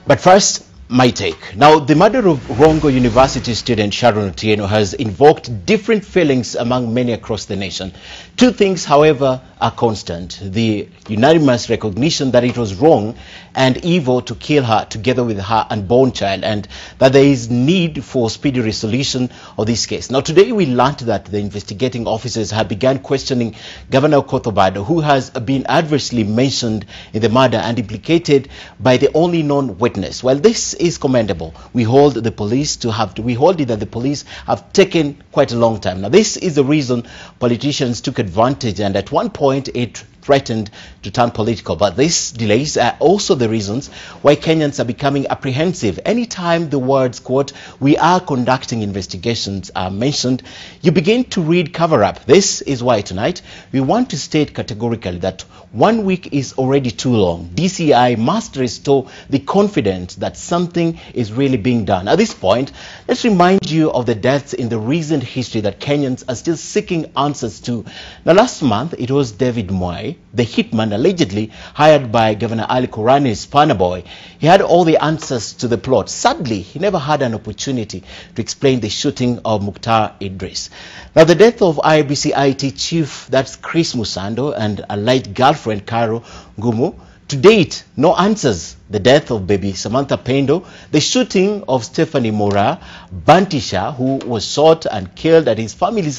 But first, my take. Now, the murder of Rongo University student Sharon has invoked different feelings among many across the nation. Two things, however, are constant: the unanimous recognition that it was wrong and evil to kill her together with her unborn child, and that there is need for speedy resolution of this case. Now, today we learned that the investigating officers have begun questioning Governor Obado, who has been adversely mentioned in the murder and implicated by the only known witness. Well, this is commendable. We hold it that the police have taken quite a long time. Now, this is the reason politicians took advantage, and at one point it threatened to turn political. But these delays are also the reasons why Kenyans are becoming apprehensive. Anytime the words, quote, "we are conducting investigations" are mentioned, you begin to read cover-up. This is why tonight we want to state categorically that 1 week is already too long. DCI must restore the confidence that something is really being done. At this point, let's remind you of the deaths in the recent history that Kenyans are still seeking answers to. Now, last month, it was David Mwai, the hitman allegedly hired by Governor Ali Korani's partner boy. He had all the answers to the plot. Sadly, he never had an opportunity to explain the shooting of Mukhtar Idris. Now, the death of IBC IT chief, that's Chris Musando, and a late girlfriend, Caro Ngumu. To date, no answers. The death of baby Samantha Pendo, the shooting of Stephanie Mora Bantisha, who was shot and killed at his family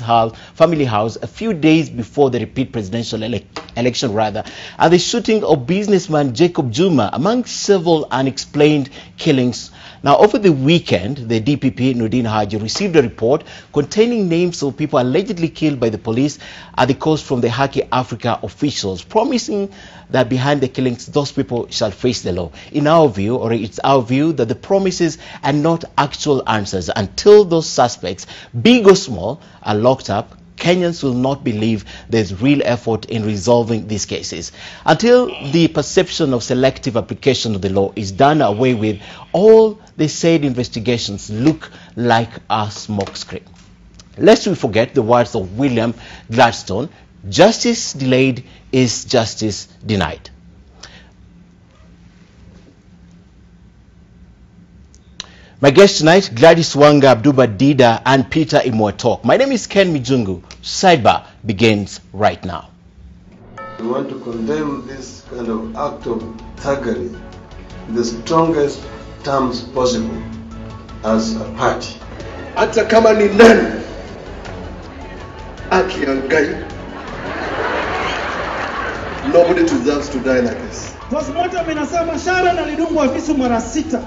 house a few days before the repeat presidential election, and the shooting of businessman Jacob Juma, among several unexplained killings. Now, over the weekend, the DPP, Nordin Haji, received a report containing names of people allegedly killed by the police at the coast from the Haki Africa officials, promising that behind the killings, those people shall face the law. In our view, or it's our view, that the promises are not actual answers. Until those suspects, big or small, are locked up, Kenyans will not believe there's real effort in resolving these cases. Until the perception of selective application of the law is done away with, all the said investigations look like a smokescreen. Lest we forget the words of William Gladstone: justice delayed is justice denied. My guests tonight, Gladys Wanga, Abduba, Dida, and Peter Imwatok. My name is Ken Mijungu. Sidebar begins right now. We want to condemn this kind of act of thuggery in the strongest terms possible as a party. Hata kama ni nani akiangai, nobody deserves to die like this. Postmortem inasema Sharon alidungwa visu mara 6.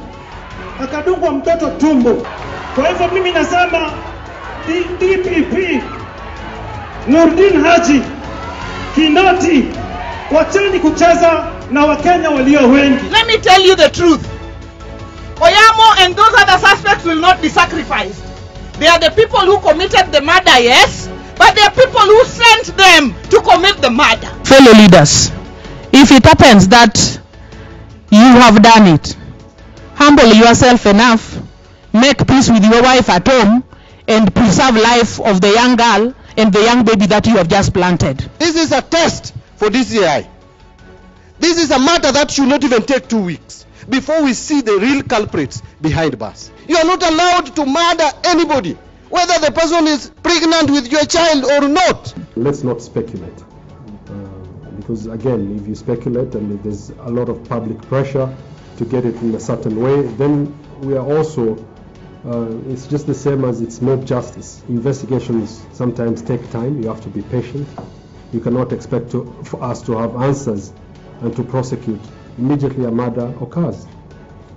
Akadungwa mtoto tumbo. Kwa hivyo mimi nasema DPP, Nordin Haji, Kinoti, wacheni kucheza na Wakenya walio wengi. Let me tell you the truth. Oyamo and those other suspects will not be sacrificed. They are the people who committed the murder, yes, but they are people who sent them to commit the murder. Fellow leaders, if it happens that you have done it, humble yourself enough, make peace with your wife at home, and preserve life of the young girl and the young baby that you have just planted. This is a test for DCI. This is a matter that should not even take 2 weeks before we see the real culprits behind bars. You are not allowed to murder anybody, whether the person is pregnant with your child or not. Let's not speculate, because again, if you speculate and if there's a lot of public pressure to get it in a certain way, then we are also, it's just the same as it's mob justice. Investigations sometimes take time. You have to be patient. You cannot expect for us to have answers and to prosecute immediately a murder occurs.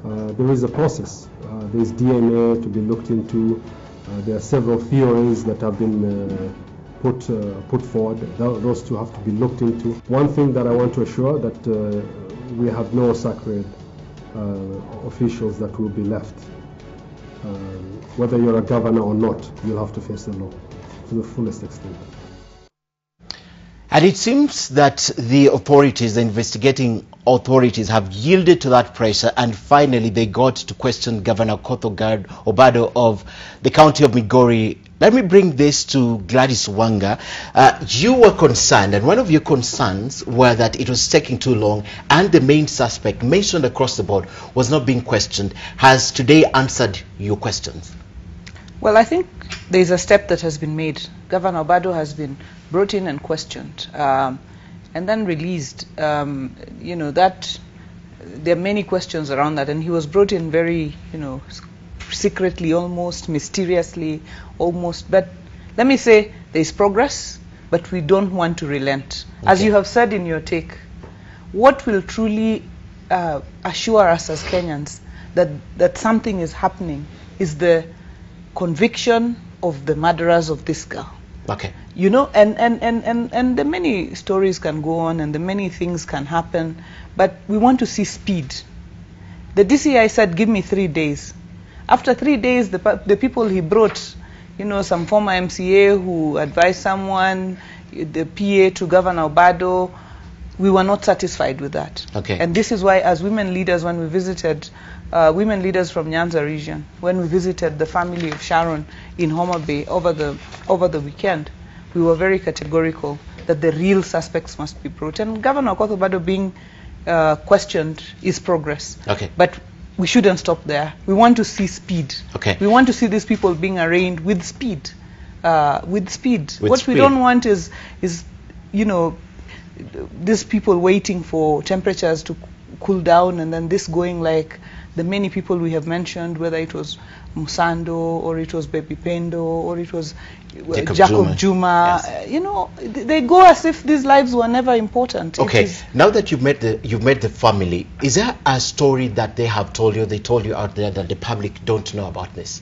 There is a process. There is DNA to be looked into. There are several theories that have been put forward. Those two have to be looked into. One thing that I want to assure that we have no sacred officials that will be left. Whether you're a governor or not, you'll have to face the law to the fullest extent. And it seems that the authorities, the investigating authorities, have yielded to that pressure, and finally they got to question Governor Obado of the county of Migori Let me bring this to Gladys Wanga. You were concerned, and one of your concerns were that it was taking too long, and the main suspect mentioned across the board was not being questioned. Has today answered your questions? Well, I think there's a step that has been made. Governor Obado has been brought in and questioned, and then released. You know, that there are many questions around that, and he was brought in very, you know, secretly, almost mysteriously, almost. But let me say there's progress, but we don't want to relent. Okay. As you have said in your take, what will truly assure us as Kenyans that something is happening is the conviction of the murderers of this girl. Okay. You know, and the many stories can go on, and the many things can happen, but we want to see speed. The DCI said, give me 3 days. After 3 days, the people he brought, you know, some former MCA who advised someone, the PA to Governor Obado, we were not satisfied with that. Okay. And this is why, as women leaders, when we visited, women leaders from Nyanza region, when we visited the family of Sharon in Homa Bay over the weekend, we were very categorical that the real suspects must be brought. And Governor Obado being questioned is progress. Okay. But we shouldn't stop there. We want to see speed. Okay. We want to see these people being arraigned with speed. What speed. we don't want is, you know, these people waiting for temperatures to cool down, and then this going like the many people we have mentioned, whether it was Musando or it was Baby Pendo or it was Jacob Juma. Yes. You know, they go as if these lives were never important. Okay. Now that you've met the family, is there a story that they have told you, they told you out there, that the public don't know about this?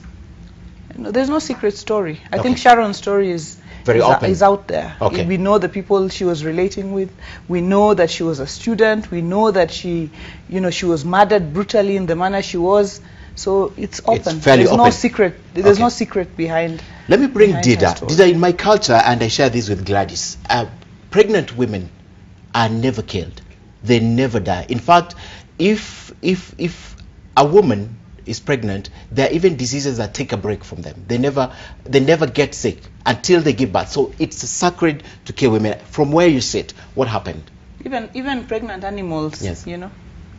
No, there's no secret story. I think Sharon's story is very open. Is out there. Okay. We know the people she was relating with. We know that she was a student. We know that she was murdered brutally in the manner she was. So it's open. It's fairly There's open. no secret. There's no secret behind. Let me bring Dida. her story. Dida, in my culture, and I share this with Gladys, pregnant women are never killed. They never die. In fact, if a woman is pregnant, there are even diseases that take a break from them. They never get sick until they give birth. So it's sacred to kill women. From where you sit, what happened? Even pregnant animals, yes. You know,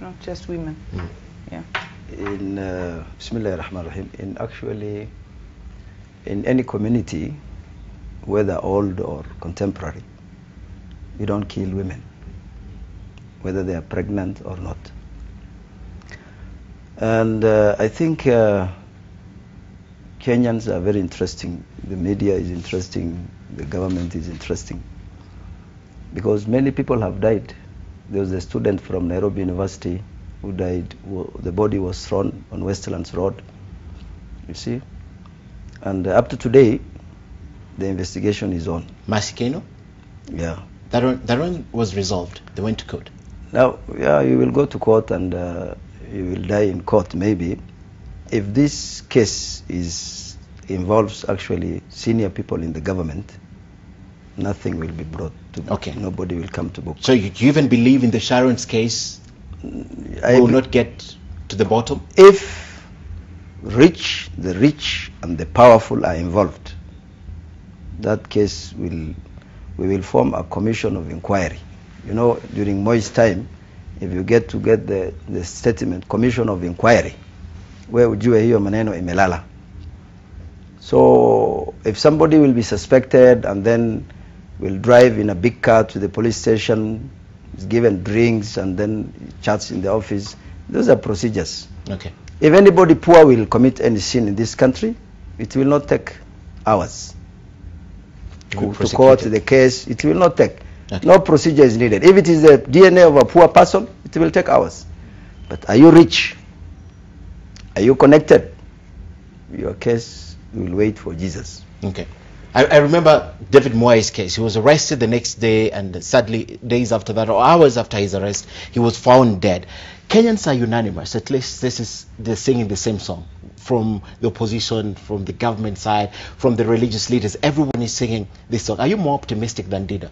not just women. Mm. Yeah. In Bismillah ar-Rahman ar-Rahim, actually in any community, whether old or contemporary, you don't kill women, whether they are pregnant or not. And I think Kenyans are very interesting. The media is interesting. The government is interesting. Because many people have died. There was a student from Nairobi University who died. The body was thrown on Westlands Road. You see? And up to today, the investigation is on. Masikeno? Yeah. That one was resolved. They went to court. Now, yeah, you will go to court and you will die in court maybe. If this case involves actually senior people in the government, nothing will be brought to book. Okay. Nobody will come to book. So you even believe in the Sharon's case will not get to the bottom? If the rich and the powerful are involved, that case we will form a commission of inquiry. You know, during Moi's time, if you get the statement, commission of inquiry, where ujue hiyo maneno imelala. So if somebody will be suspected and then will drive in a big car to the police station, is given drinks and then chats in the office, those are procedures. Okay. If anybody poor will commit any sin in this country, it will not take hours to court the case. It will not take. Okay. No procedure is needed. If it is the DNA of a poor person, it will take hours. But are you rich? Are you connected? Your case will wait for Jesus. Okay. I remember David Moyes' case. He was arrested the next day, and sadly, days after that, or hours after his arrest, he was found dead. Kenyans are unanimous. At least they're singing the same song. From the opposition, from the government side, from the religious leaders, everyone is singing this song. Are you more optimistic than Dida?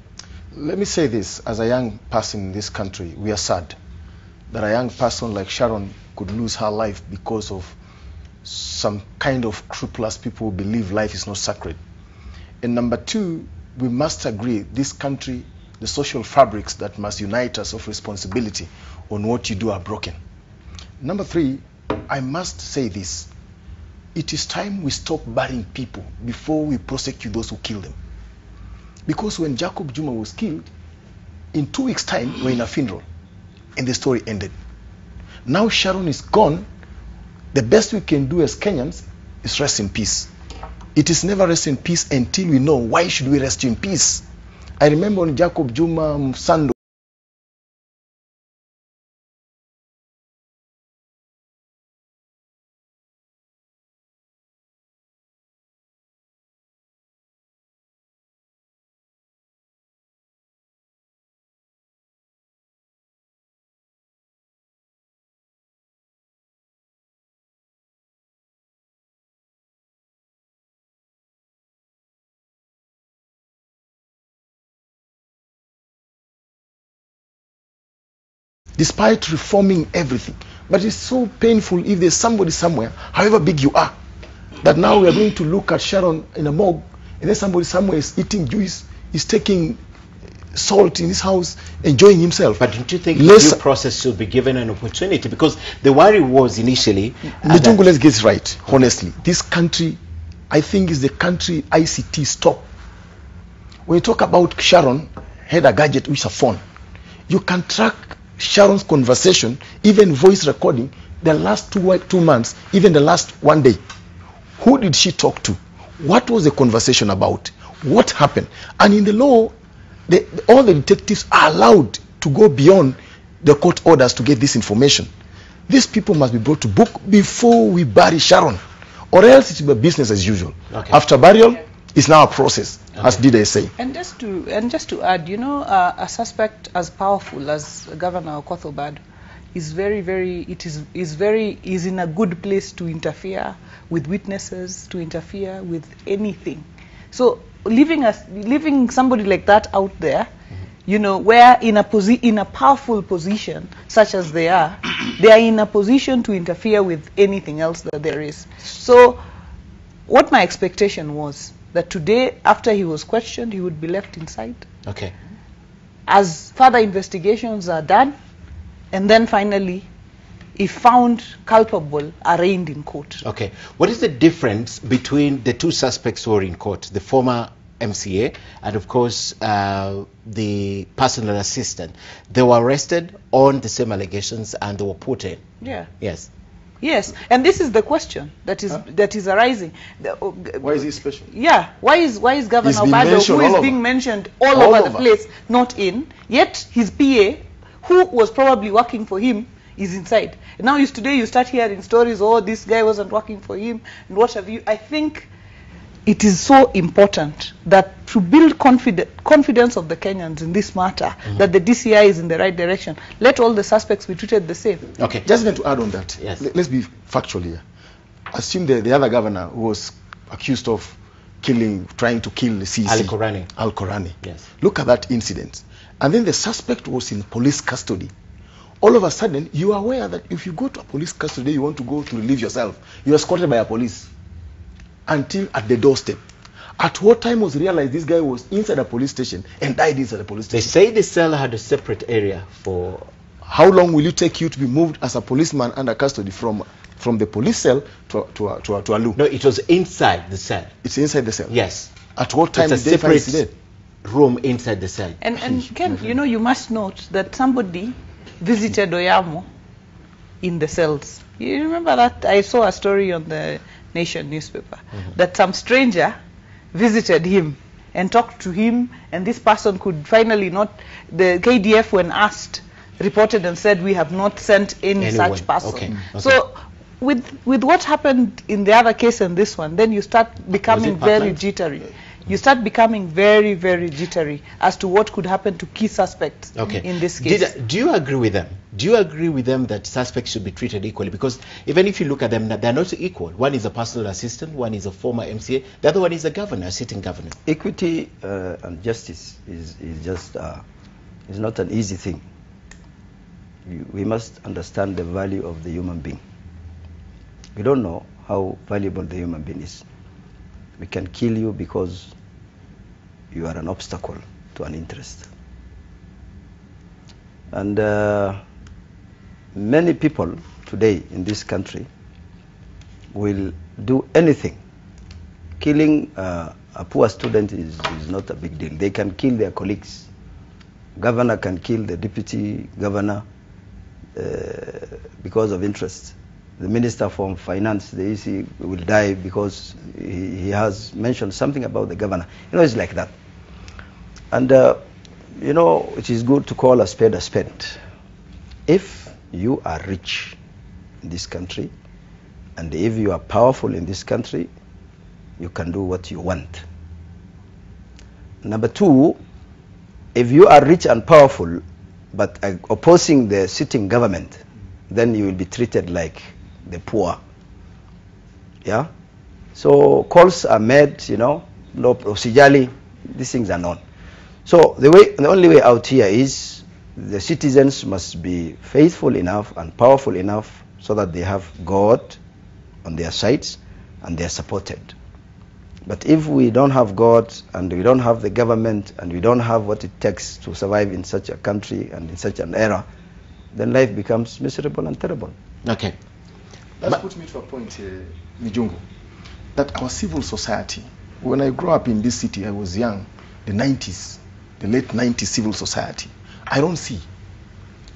Let me say this, as a young person in this country, we are sad that a young person like Sharon could lose her life because of some kind of scrupulous people who believe life is not sacred. And number two, we must agree, this country, the social fabrics that must unite us of responsibility on what you do are broken. Number three, I must say this. It is time we stop burying people before we prosecute those who kill them. Because when Jacob Juma was killed, in 2 weeks' time, we're in a funeral, and the story ended. Now Sharon is gone. The best we can do as Kenyans is rest in peace. It is never rest in peace until we know why should we rest in peace. I remember when Jacob Juma Msando despite reforming everything. But it's so painful if there's somebody somewhere, however big you are, that now we are going to look at Sharon in a morgue, and then somebody somewhere is eating juice, is taking salt in his house, enjoying himself. But don't you think the due process should be given an opportunity? Because the worry was initially... Mijungu, let's get it right, honestly. This country, I think, is the country ICT stop. When you talk about Sharon, had a gadget which is a phone. You can track Sharon's conversation, even voice recording, the last 2 months, even the last 1 day. Who did she talk to? What was the conversation about? What happened? And in the law, all the detectives are allowed to go beyond the court orders to get this information. These people must be brought to book before we bury Sharon, or else it will be business as usual. Okay. After burial, it's now a process, as Dida is saying. And just to add, you know, a suspect as powerful as Governor Obado is is in a good place to interfere with witnesses, to interfere with anything. So leaving somebody like that out there, you know, where in a powerful position such as they are in a position to interfere with anything else that there is. So what my expectation was that today, after he was questioned, he would be left inside. Okay. As further investigations are done, and then finally, if found culpable, arraigned in court. Okay. What is the difference between the two suspects who are in court, the former MCA and, of course, the personal assistant? They were arrested on the same allegations and they were put in. Yeah. Yes. Yes, and this is the question that is arising. Why is he special? Yeah, why is Governor Obado, who is being mentioned all over the place, not in? Yet his PA, who was probably working for him, is inside. And now today you start hearing stories. Oh, this guy wasn't working for him, and what have you? I think it is so important that to build confidence of the Kenyans in this matter, that the DCI is in the right direction. Let all the suspects be treated the same. Okay, just going to add on that. Yes. Let's be factual here. Assume the other governor who was accused of trying to kill the CEC. Al-Qurani. Yes. Look at that incident. And then the suspect was in police custody. All of a sudden, you are aware that if you go to a police custody, you want to go to relieve yourself. You are escorted by a police until at the doorstep. At what time was realized this guy was inside a police station and died inside a police station? They say the cell had a separate area for... How long will it take you to be moved as a policeman under custody from the police cell to a loo? No, it was inside the cell. It's inside the cell? Yes. At what time did they find it dead? Room inside the cell. And Ken, you know, you must note that somebody visited Oyamo in the cells. You remember that? I saw a story on the Nation newspaper that some stranger visited him and talked to him, and this person could finally not, the KDF when asked, reported and said, we have not sent any such person. Okay. So with what happened in the other case and this one, then you start becoming very jittery. You start becoming very, very jittery as to what could happen to key suspects in this case. Do you agree with them? Do you agree with them that suspects should be treated equally? Because even if you look at them, they're not equal. One is a personal assistant, one is a former MCA, the other one is a governor, a sitting governor. Equity and justice is just is not an easy thing. We must understand the value of the human being. We don't know how valuable the human being is. We can kill you because you are an obstacle to an interest. And many people today in this country will do anything. Killing a poor student is not a big deal. They can kill their colleagues. Governor can kill the deputy governor because of interest. The minister from finance, the EC, will die because he has mentioned something about the governor. You know, it's like that. And you know, it is good to call a spade a spade. If you are rich in this country, and if you are powerful in this country, you can do what you want. Number two, if you are rich and powerful, but opposing the sitting government, then you will be treated like the poor. Yeah? So calls are made, you know, no procedurally, these things are known. So the only way out here is the citizens must be faithful enough and powerful enough so that they have God on their sides and they are supported. But if we don't have God and we don't have the government and we don't have what it takes to survive in such a country and in such an era, then life becomes miserable and terrible. Okay. That puts me to a point, Mijungu, that our civil society, when I grew up in this city, I was young, the 90s, the late 90s civil society, I don't see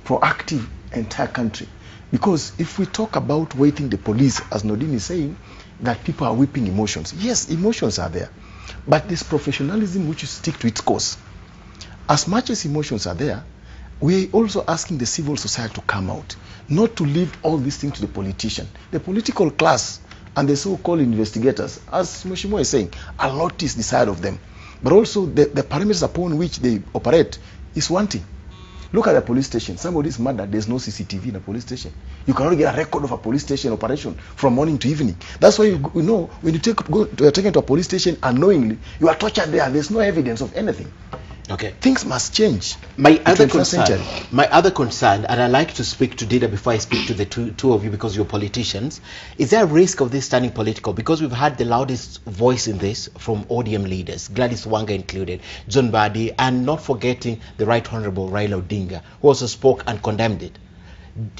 proactive entire country. Because if we talk about waiting the police, as Nordin is saying, that people are whipping emotions. Yes, emotions are there. But this professionalism which you stick to its course. As much as emotions are there, we're also asking the civil society to come out, not to leave all these things to the politician. The political class and the so-called investigators, as Mheshimiwa is saying, a lot is the side of them. But also the parameters upon which they operate is one thing. Look at the police station. Somebody is murdered, there's no CCTV in a police station. You cannot get a record of a police station operation from morning to evening. That's why you know when you are taken to a police station unknowingly, you are tortured there. There's no evidence of anything. Okay. Things must change. My other concern, and I like to speak to Dida before I speak to the two of you because you're politicians, is there a risk of this turning political? Because we've had the loudest voice in this from ODM leaders, Gladys Wanga included, John Badi, and not forgetting the Right Honorable Raila Odinga, who also spoke and condemned it.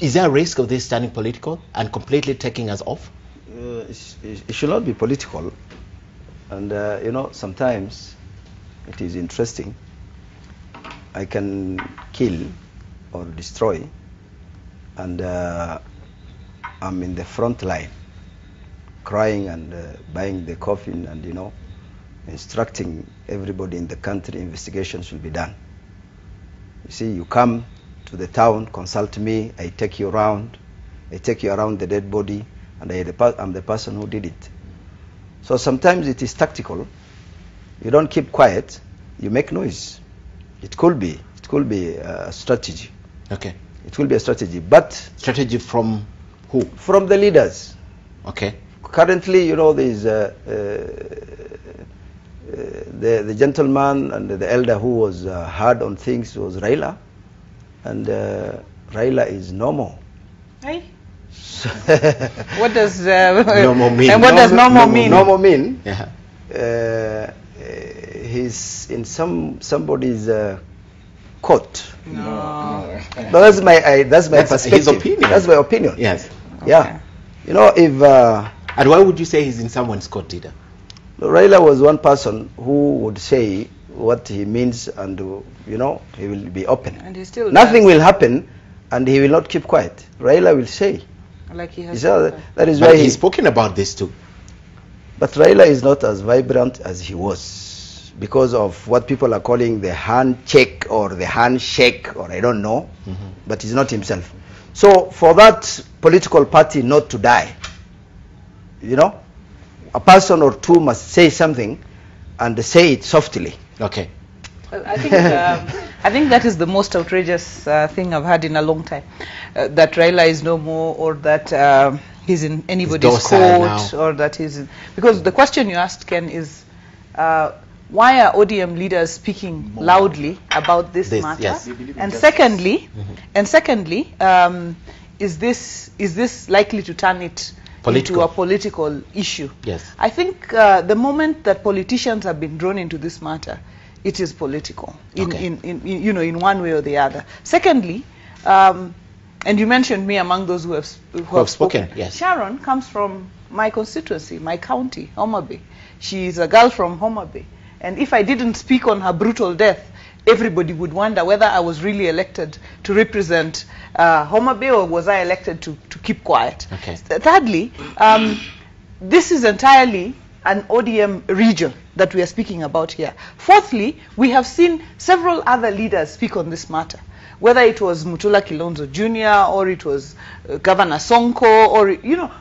Is there a risk of this turning political and completely taking us off? It should not be political. And you know, sometimes it is interesting. I can kill or destroy, and I'm in the front line, crying and buying the coffin and, you know, instructing everybody in the country investigations will be done. You see, you come to the town, consult me, I take you around the dead body, and I'm the person who did it. So sometimes it is tactical. You don't keep quiet, you make noise. It could be a strategy. Okay. It will be a strategy, but strategy from who? From the leaders. Okay. Currently, you know, there is the gentleman and the elder who was hard on things was Raila, and Raila is normal. Hey. What does normal mean? And what does normal mean? Normal mean. Yeah. He's in somebody's court. No. But that's my perspective. His opinion. That's my opinion. Yes. Yeah. Okay. You know, if and why would you say he's in someone's court, Dida? Raila was one person who would say what he means, and you know, he will be open. And he still nothing will happen, and he will not keep quiet. Raila will say. Like he has. That is but why he's spoken about this too. But Raila is not as vibrant as he was because of what people are calling the handshake or the handshake, or I don't know, but he's not himself. So for that political party not to die, you know, a person or two must say something and say it softly. Okay. Well, I think that is the most outrageous thing I've had in a long time. That Raila is no more, or that he's in anybody's court, or that he's in, because the question you asked, Ken, is why are ODM leaders speaking loudly about this matter? Yes. And secondly, is this likely to turn it into a political issue. Yes. I think the moment that politicians have been drawn into this matter, it is political in one way or the other. Secondly, and you mentioned me among those who have spoken. Yes. Sharon comes from my constituency, my county, Homa Bay. She is a girl from Homa Bay. And if I didn't speak on her brutal death, everybody would wonder whether I was really elected to represent Homa Bay, or was I elected to keep quiet. Okay. Thirdly, this is entirely an ODM region that we are speaking about here. Fourthly, we have seen several other leaders speak on this matter, whether it was Mutula Kilonzo Jr. or it was Governor Sonko, or,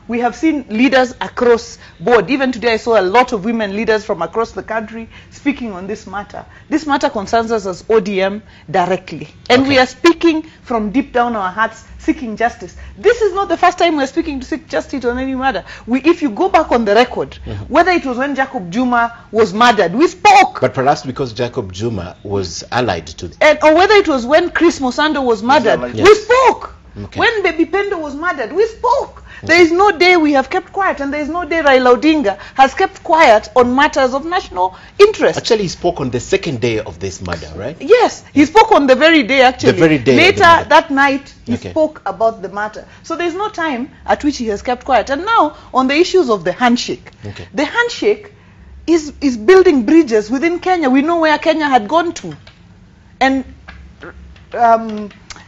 we have seen leaders across board. Even today I saw a lot of women leaders from across the country speaking on this matter. This matter concerns us as ODM directly. And we are speaking from deep down our hearts, seeking justice. This is not the first time we're speaking to seek justice on any matter. If you go back on the record, whether it was when Jacob Juma was murdered, we spoke. But perhaps because Jacob Juma was allied to the... or whether it was when Chris Mosando was murdered, we spoke. Okay. When Baby Pendo was murdered, we spoke. There is no day we have kept quiet, and there is no day Raila Odinga has kept quiet on matters of national interest. Actually, he spoke on the second day of this murder, right? Yes, he spoke on the very day, actually. The very day. Later that night, he spoke about the matter. So there is no time at which he has kept quiet. And now, on the issues of the handshake. The handshake is building bridges within Kenya. We know where Kenya had gone to. And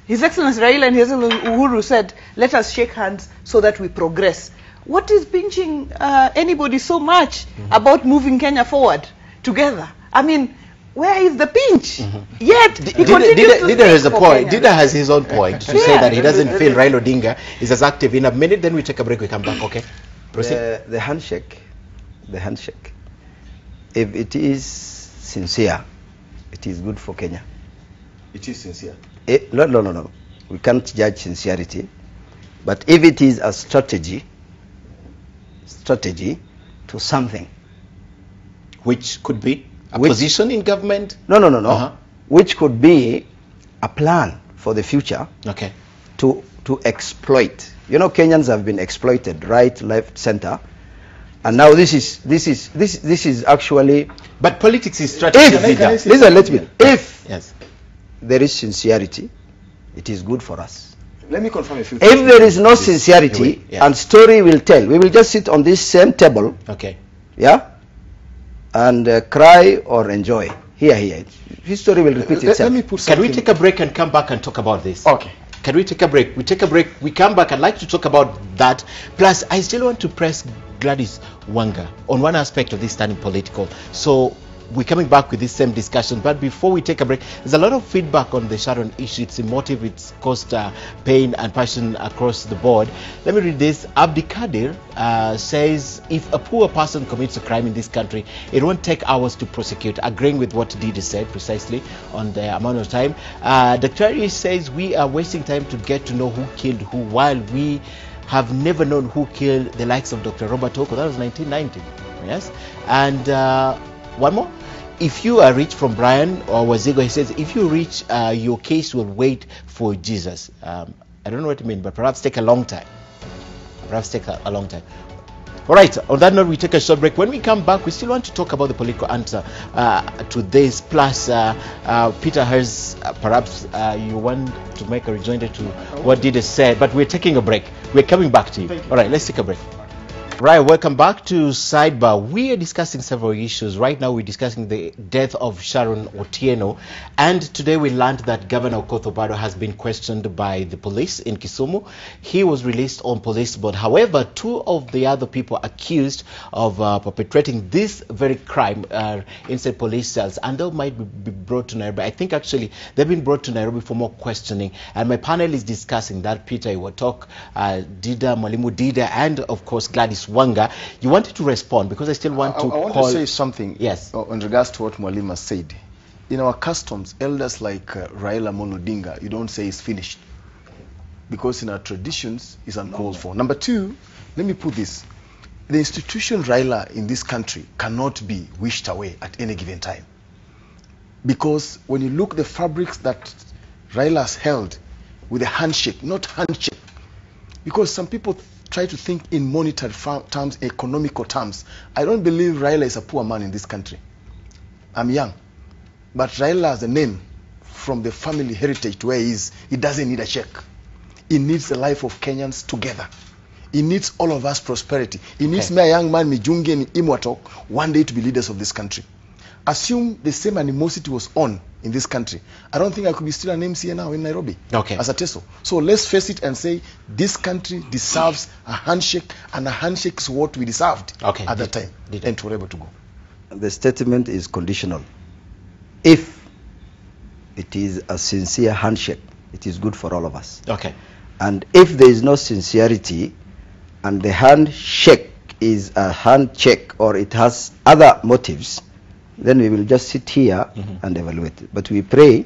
His Excellency Raila and His Excellency Uhuru said, let us shake hands so that we progress. What is pinching anybody so much about moving Kenya forward together? I mean, where is the pinch? Yet, he continues to Dida has a point. Dida has his own point to say that he doesn't feel Raila Odinga is as active. In a minute, then we take a break, we come back, okay? Proceed. The handshake, if it is sincere, it is good for Kenya. It is sincere. No. We can't judge sincerity. But if it is a strategy to something. Which could be a position in government? No. Which could be a plan for the future. Okay. To exploit. You know, Kenyans have been exploited, right, left, center. And now this is actually. But politics is strategy. Listen, let me. If there is sincerity, it is good for us. Let me confirm a few things. If there is no sincerity, and story will tell, we will just sit on this same table. Okay. Yeah. And cry or enjoy. Here. History will repeat itself. Can we take a break and come back and talk about this? Okay. Can we take a break? We take a break. We come back. I'd like to talk about that. Plus, I still want to press Gladys Wanga on one aspect of this standing political. So we're coming back with this same discussion. But before we take a break, there's a lot of feedback on the Sharon issue. It's emotive, it's caused pain and passion across the board. Let me read this. Abdikadir says, if a poor person commits a crime in this country, it won't take hours to prosecute, agreeing with what Dida said precisely on the amount of time. Dr. Ari says, we are wasting time to get to know who killed who, while we have never known who killed the likes of Dr. Robert Oko. That was 1990. Yes. And one more. If you are rich, from Brian or Wazigo, he says, if you reach, your case will wait for Jesus. I don't know what you mean, but perhaps take a long time. All right, on that note, we take a short break. When we come back, we still want to talk about the political answer to this. Plus, Peter has, perhaps you want to make a rejoinder to what Dida said, but we're taking a break. We're coming back to you. All right, let's take a break. Right, welcome back to Sidebar. We are discussing several issues. Right now we're discussing the death of Sharon Otieno, and today we learned that Governor Obado has been questioned by the police in Kisumu. He was released on police bond. However, two of the other people accused of perpetrating this very crime are inside police cells, and they might be brought to Nairobi. I think actually they've been brought to Nairobi for more questioning, and my panel is discussing that. Peter Imwatok, Dida, Mwalimu Dida, and of course Gladys Wanga. You wanted to respond because I still want to I want to say something. Yes. In regards to what Mwalimu said. In our customs, elders like Raila Odinga, you don't say it's finished, because in our traditions it's uncalled for. Number two, let me put this: the institution Raila in this country cannot be wished away at any given time, because when you look the fabrics that Raila has held with a handshake, not handshake, because some people try to think in monetary terms, economical terms. I don't believe Raila is a poor man in this country. I'm young. But Raila as a name, from the family heritage to where he is, he doesn't need a check. He needs the life of Kenyans together. He needs all of us prosperity. He needs me, a young man, Mijungu and Imwatok, one day to be leaders of this country. Assume the same animosity was on in this country. I don't think I could be still an MCA now in Nairobi as a TESO. So let's face it and say this country deserves a handshake, and a handshake is what we deserved at that time. And we're able to go. The statement is conditional. If it is a sincere handshake, it is good for all of us. And if there is no sincerity and the handshake is a handshake or it has other motives, then we will just sit here and evaluate it. But we pray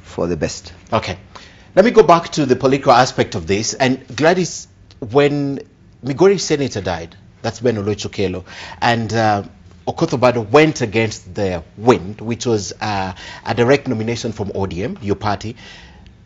for the best. Let me go back to the political aspect of this. And Gladys, when Migori Senator died, that's Ben Olochokelo, and Obado went against the wind, which was a direct nomination from ODM, your party,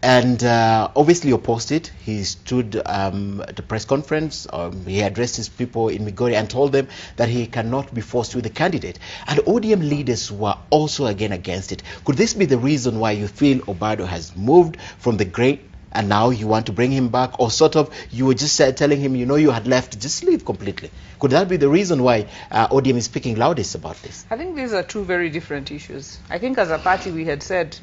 and obviously opposed it. He stood at the press conference, he addressed his people in Migori and told them that he cannot be forced with the candidate. And ODM leaders were also again against it. Could this be the reason why you feel Obado has moved from the great and now you want to bring him back, or sort of you were just telling him, you know, you had left, just leave completely? Could that be the reason why ODM is speaking loudest about this? I think these are two very different issues. I think as a party we had said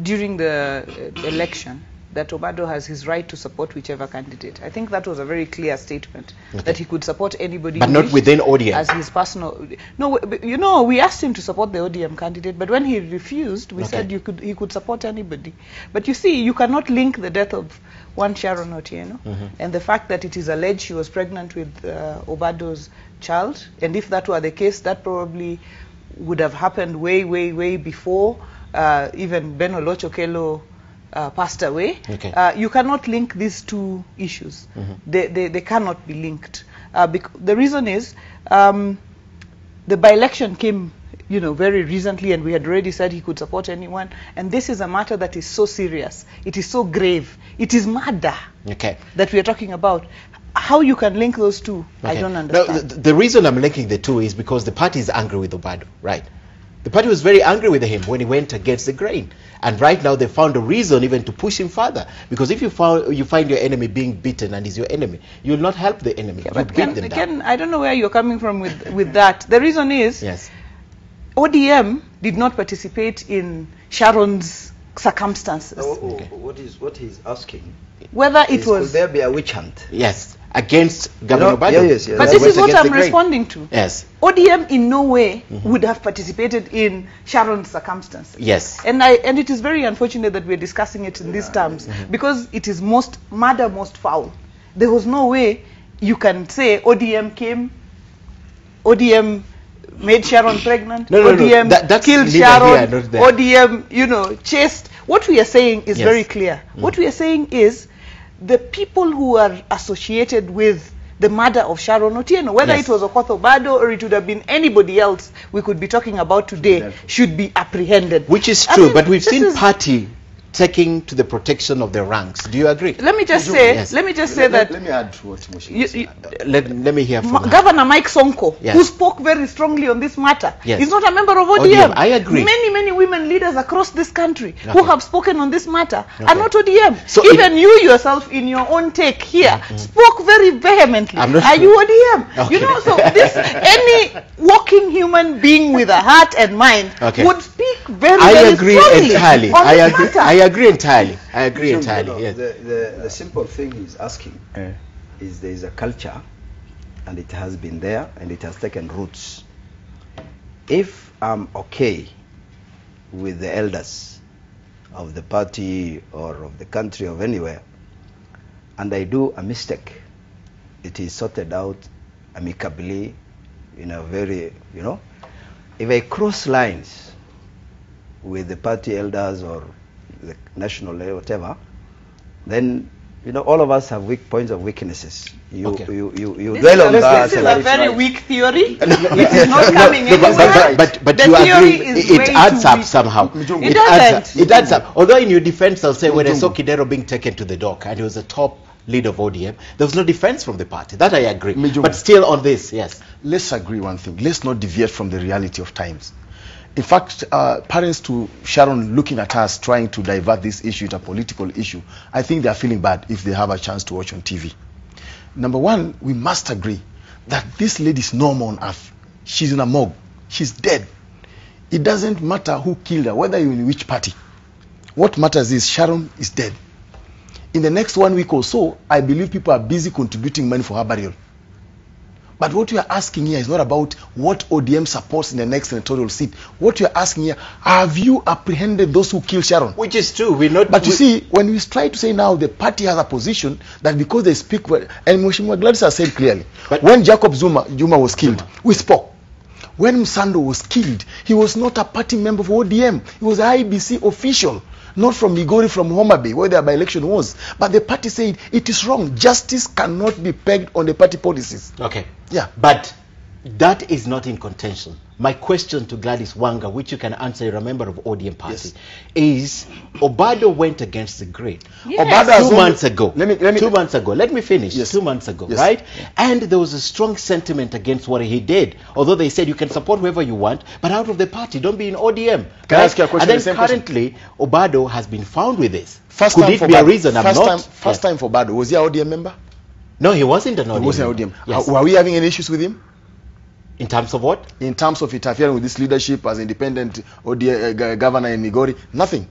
during the election that Obado has his right to support whichever candidate. I think that was a very clear statement, that he could support anybody. But not within ODM. As his personal... No, you know, we asked him to support the ODM candidate, but when he refused, we said he could support anybody. But you see, you cannot link the death of one Sharon Otieno and the fact that it is alleged she was pregnant with Obado's child. And if that were the case, that probably would have happened way, way, way before even Ben Olochokelo passed away. You cannot link these two issues. They cannot be linked. The reason is the by-election came, you know, very recently, and we had already said he could support anyone. And this is a matter that is so serious. It is so grave. It is murder that we are talking about. How you can link those two, I don't understand. No, the reason I'm linking the two is because the party is angry with Obado, right? The party was very angry with him when he went against the grain. And right now they found a reason even to push him further. Because if you find your enemy being beaten and he's your enemy, you will not help the enemy. But Ken, I don't know where you're coming from with that. The reason is ODM did not participate in Sharon's circumstances. What he's asking, whether it was... Could there be a witch hunt? Against Governor Obado. Yes. But this is what I'm responding to. ODM in no way would have participated in Sharon's circumstances. And it is very unfortunate that we're discussing it in these terms, because it is murder most foul. There was no way you can say ODM came, ODM made Sharon pregnant, ODM killed Sharon, ODM, you know, chased. What we are saying is very clear. What we are saying is the people who are associated with the murder of Sharon Otieno, whether it was Obado or it would have been anybody else we could be talking about today, should be apprehended. Which is true, but we've seen party taking to the protection of their ranks. Do you agree? Let me just say, let me add to what let me hear from Governor Mike Sonko, who spoke very strongly on this matter. He's not a member of ODM. I agree. Many women leaders across this country who have spoken on this matter are not ODM. So even you yourself, in your own take here, spoke very vehemently. Are you ODM? You know, so this, any walking human being with a heart and mind would speak very strongly entirely. on this matter. I agree entirely. Yes. The simple thing he's asking is there is a culture, and it has been there, and it has taken roots. If I'm okay with the elders of the party or of the country or anywhere, and I do a mistake, it is sorted out amicably in a very, you know, if I cross lines with the party elders or the national level, whatever, then, you know, all of us have weak points of weaknesses. You dwell on that. This is a very weak theory. It is not coming anywhere. But you agree, it adds up somehow. It adds up. Although in your defense, I'll say when I saw Kidero being taken to the dock, and he was a top leader of ODM. There was no defense from the party. That I agree. Mijungu. But still on this, yes. Let's agree one thing. Let's not deviate from the reality of times. In fact, parents to Sharon looking at us trying to divert this issue to a political issue, I think they are feeling bad if they have a chance to watch on TV. Number one, we must agree that this lady is no more on earth. She's in a morgue. She's dead. It doesn't matter who killed her, whether you're in which party. What matters is Sharon is dead. In the next 1 week or so, I believe people are busy contributing money for her burial. But what we are asking here is not about what ODM supports in the next senatorial seat. What we are asking here, have you apprehended those who killed Sharon? Which is true. We're not. But you see, when we try to say now the party has a position that because they speak, and Mheshimiwa Gladys has said clearly, but when Jacob Juma was killed, we spoke. When Msando was killed, he was not a party member of ODM. He was an IBC official, not from Migori, from Homa Bay, where the by-election was. But the party said it is wrong. Justice cannot be pegged on the party policies. Okay. Yeah. But that is not in contention. My question to Gladys Wanga, which you can answer, you're a member of ODM party, yes, is Obado went against the grid. Yes. Obado 2 months ago. Let me 2 months ago. Let me finish. Yes. 2 months ago, Yes. right? Yeah. And there was a strong sentiment against what he did. Although they said you can support whoever you want, but out of the party, don't be in ODM. Can I ask you a question? And The then same question. currently, Obado has been found with this. First Could time it for be a Obado. reason I'm not? First time for Obado. Was he an ODM member? No, he wasn't an ODM. He wasn't an member. ODM. Yes. Were we having any issues with him? In terms of what? In terms of interfering with this leadership as independent governor in Migori? Nothing.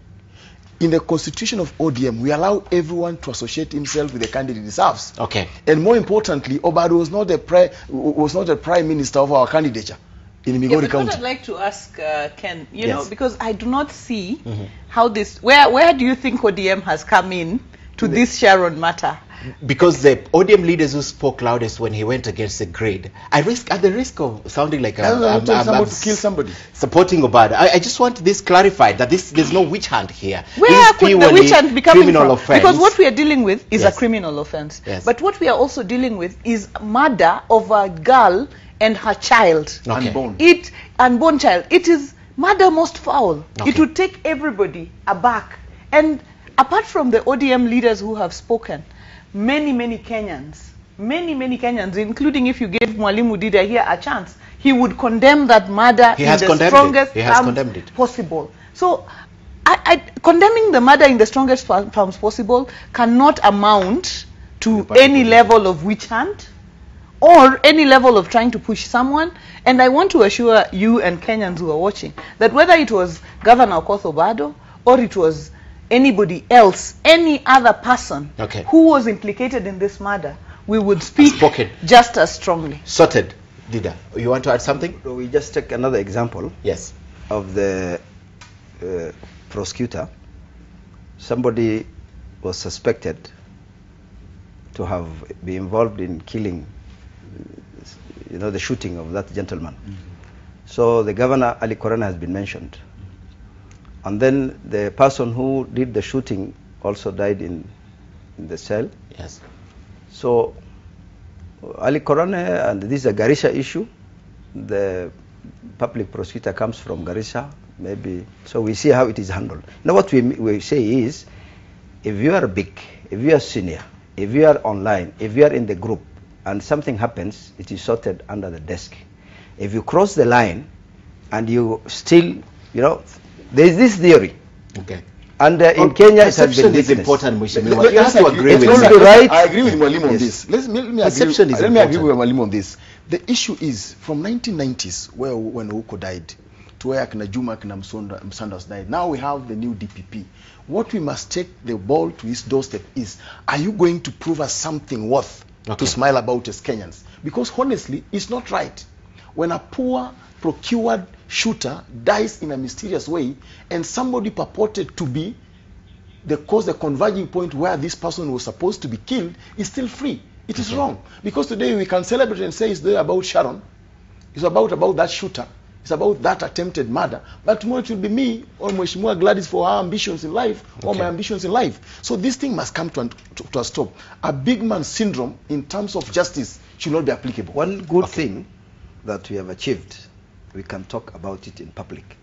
In the constitution of ODM, we allow everyone to associate himself with the candidate he serves. Okay. And more importantly, Obado was not the prime minister of our candidature in Migori but County. what I'd like to ask Ken, you Yes. know, because I do not see how this, where do you think ODM has come in to this Sharon matter? Because the ODM leaders who spoke loudest when he went against the grid, at the risk of sounding like I'm to kill somebody. supporting Obado, I just want this clarified, that there's no witch hunt here. Where could the witch hunt be coming from? Offense. Because what we are dealing with is Yes. a criminal offense. Yes. But what we are also dealing with is murder of a girl and her child. Okay. Unborn child. It is murder most foul. Okay. It would take everybody aback. And apart from the ODM leaders who have spoken, many Kenyans, including if you gave Mwalimu Dida here a chance, he would condemn that murder in the strongest terms possible. So, condemning the murder in the strongest terms possible cannot amount to any level of witch hunt or any level of trying to push someone. And I want to assure you and Kenyans who are watching that whether it was Governor Okoth Obado or it was anybody else, any other person who was implicated in this murder, we would speak just as strongly. Sorted. Dida, you want to add something? So we just take another example. Yes. Of the prosecutor. Somebody was suspected to have been involved in killing, the shooting of that gentleman. So the governor, Ali Korana, has been mentioned. And then the person who did the shooting also died in the cell. Yes. So Ali Korane, and this is a Garissa issue. The public prosecutor comes from Garissa, maybe. So we see how it is handled. Now what we say is, if you are big, if you are senior, if you are online, if you are in the group, and something happens, it is sorted under the desk. If you cross the line, and you still, there is this theory. Okay. And in Kenya, it has been is important, Mheshimiwa. You have to agree with me. Right? I agree with Mwalimu on this. Let me agree with Mwalimu on this. The issue is from 1990s, when Ouko died, to where Akina Juma, Akina Msandas died. Now we have the new DPP. What we must take the ball to his doorstep is, are you going to prove us something worth to smile about as Kenyans? Because honestly, it's not right. When a poor procured shooter dies in a mysterious way, and somebody purported to be the converging point where this person was supposed to be killed is still free. It is wrong. Because today we can celebrate and say it's about Sharon, it's about that shooter, it's about that attempted murder, but tomorrow it will be me or Mheshimiwa Gladys for our ambitions in life, or my ambitions in life. So this thing must come to a stop. A big man syndrome in terms of justice should not be applicable. One good thing that we have achieved, we can talk about it in public.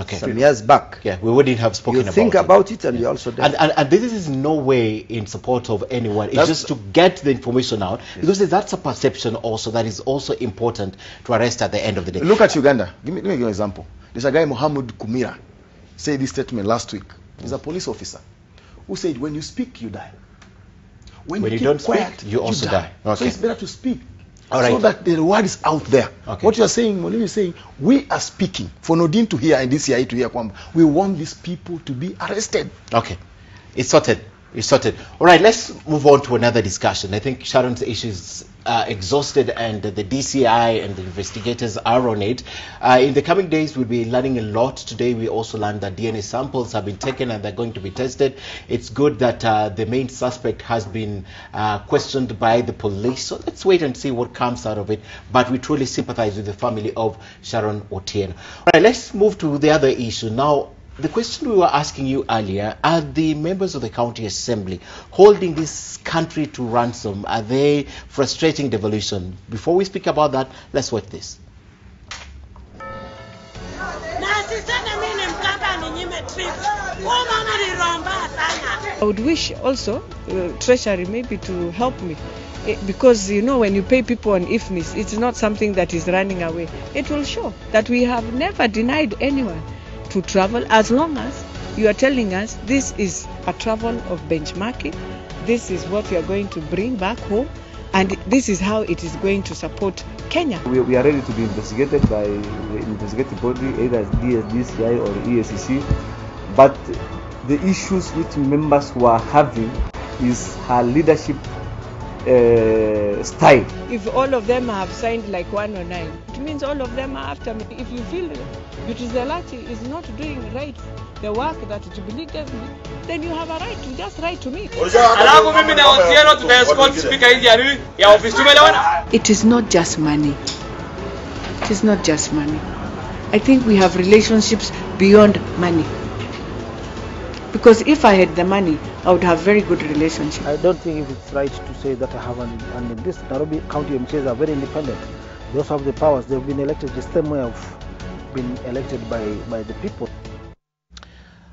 some years back. Yeah, we wouldn't have spoken about it. You think about it and you also do. And this is no way in support of anyone. It's just to get the information out, because that's a perception also that is also important to arrest at the end of the day. Look at Uganda. Let me give you an example. There's a guy, Mohammed Kumira, said this statement last week. He's a police officer who said, when you speak, you die. When you don't quiet, speak, you also die. So it's better to speak. All right. So that the reward is out there. What you are saying, Monique is saying, we are speaking for Nodin to hear and DCI to hear. We want these people to be arrested. Okay. It's sorted. It's sorted. All right, let's move on to another discussion. I think Sharon's issues are exhausted and the DCI and the investigators are on it. In the coming days, we'll be learning a lot. Today, we also learned that DNA samples have been taken and they're going to be tested. It's good that the main suspect has been questioned by the police. So let's wait and see what comes out of it. But we truly sympathize with the family of Sharon Otieno. All right, let's move to the other issue. Now, the question we were asking you earlier, are the members of the county assembly holding this country to ransom? Are they frustrating devolution? Before we speak about that, let's watch this. I would wish also Treasury maybe to help me, because you know, when you pay people on IFMIS, it's not something that is running away. It will show that we have never denied anyone to travel, as long as you are telling us this is a travel of benchmarking, this is what we are going to bring back home, and this is how it is going to support Kenya. We are ready to be investigated by the investigative body, either DCI or EACC, but the issues which members were having is her leadership style. If all of them have signed like 109, it means all of them are after me. If you feel Utility is not doing right the work that Jubilee gave me, then you have a right to just write to me. It is not just money. It is not just money. I think we have relationships beyond money. Because if I had the money, I would have very good relationship. I don't think it's right to say that I have and this Nairobi County MCAs are very independent. They also have the powers. They've been elected the same way of been elected by the people.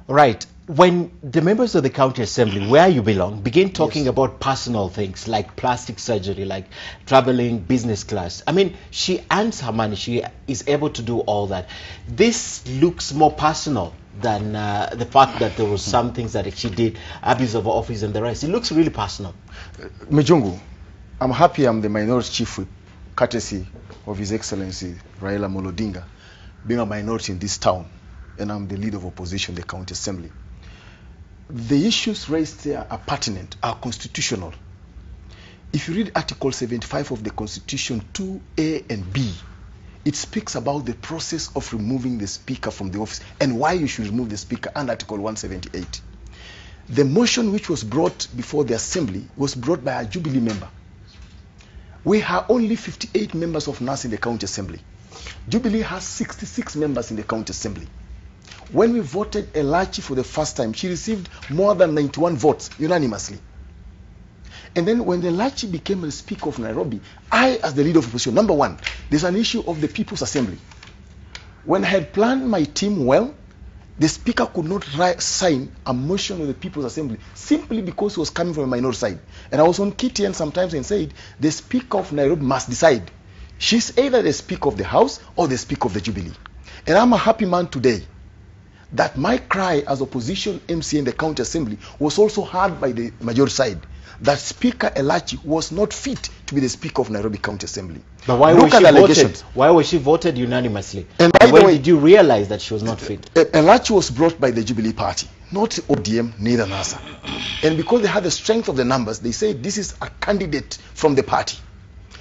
Right. When the members of the county assembly, where you belong, begin talking about personal things like plastic surgery, like traveling business class, I mean, she earns her money. She is able to do all that. This looks more personal than the fact that there was some things that she did, abuse of office and the rest. It looks really personal. Mijungu, I'm happy I'm the minority chief whip, courtesy of His Excellency Raila Molodinga, being a minority in this town, and I'm the leader of opposition in the county assembly. The issues raised there are pertinent, are constitutional. If you read Article 75 of the Constitution 2A and B, it speaks about the process of removing the speaker from the office and why you should remove the speaker under Article 178. The motion which was brought before the assembly was brought by a Jubilee member. We have only 58 members of NAS in the county assembly. Jubilee has 66 members in the county assembly. When we voted Elachi for the first time, she received more than 91 votes unanimously. And then when Elachi became the Speaker of Nairobi, I, as the leader of opposition, number one, there's an issue of the People's Assembly. When I had planned my team well, the Speaker could not sign a motion of the People's Assembly simply because he was coming from a minority side. And I was on KTN sometimes and said, the Speaker of Nairobi must decide. She's either the Speaker of the House or the Speaker of the Jubilee. And I'm a happy man today that my cry as opposition MC in the county assembly was also heard by the majority side, that Speaker Elachi was not fit to be the Speaker of Nairobi County Assembly. But why was she voted? Why was she voted unanimously? And by the way, did you realize that she was not fit? Elachi was brought by the Jubilee Party, not ODM, neither NASA. And because they had the strength of the numbers, they said this is a candidate from the party.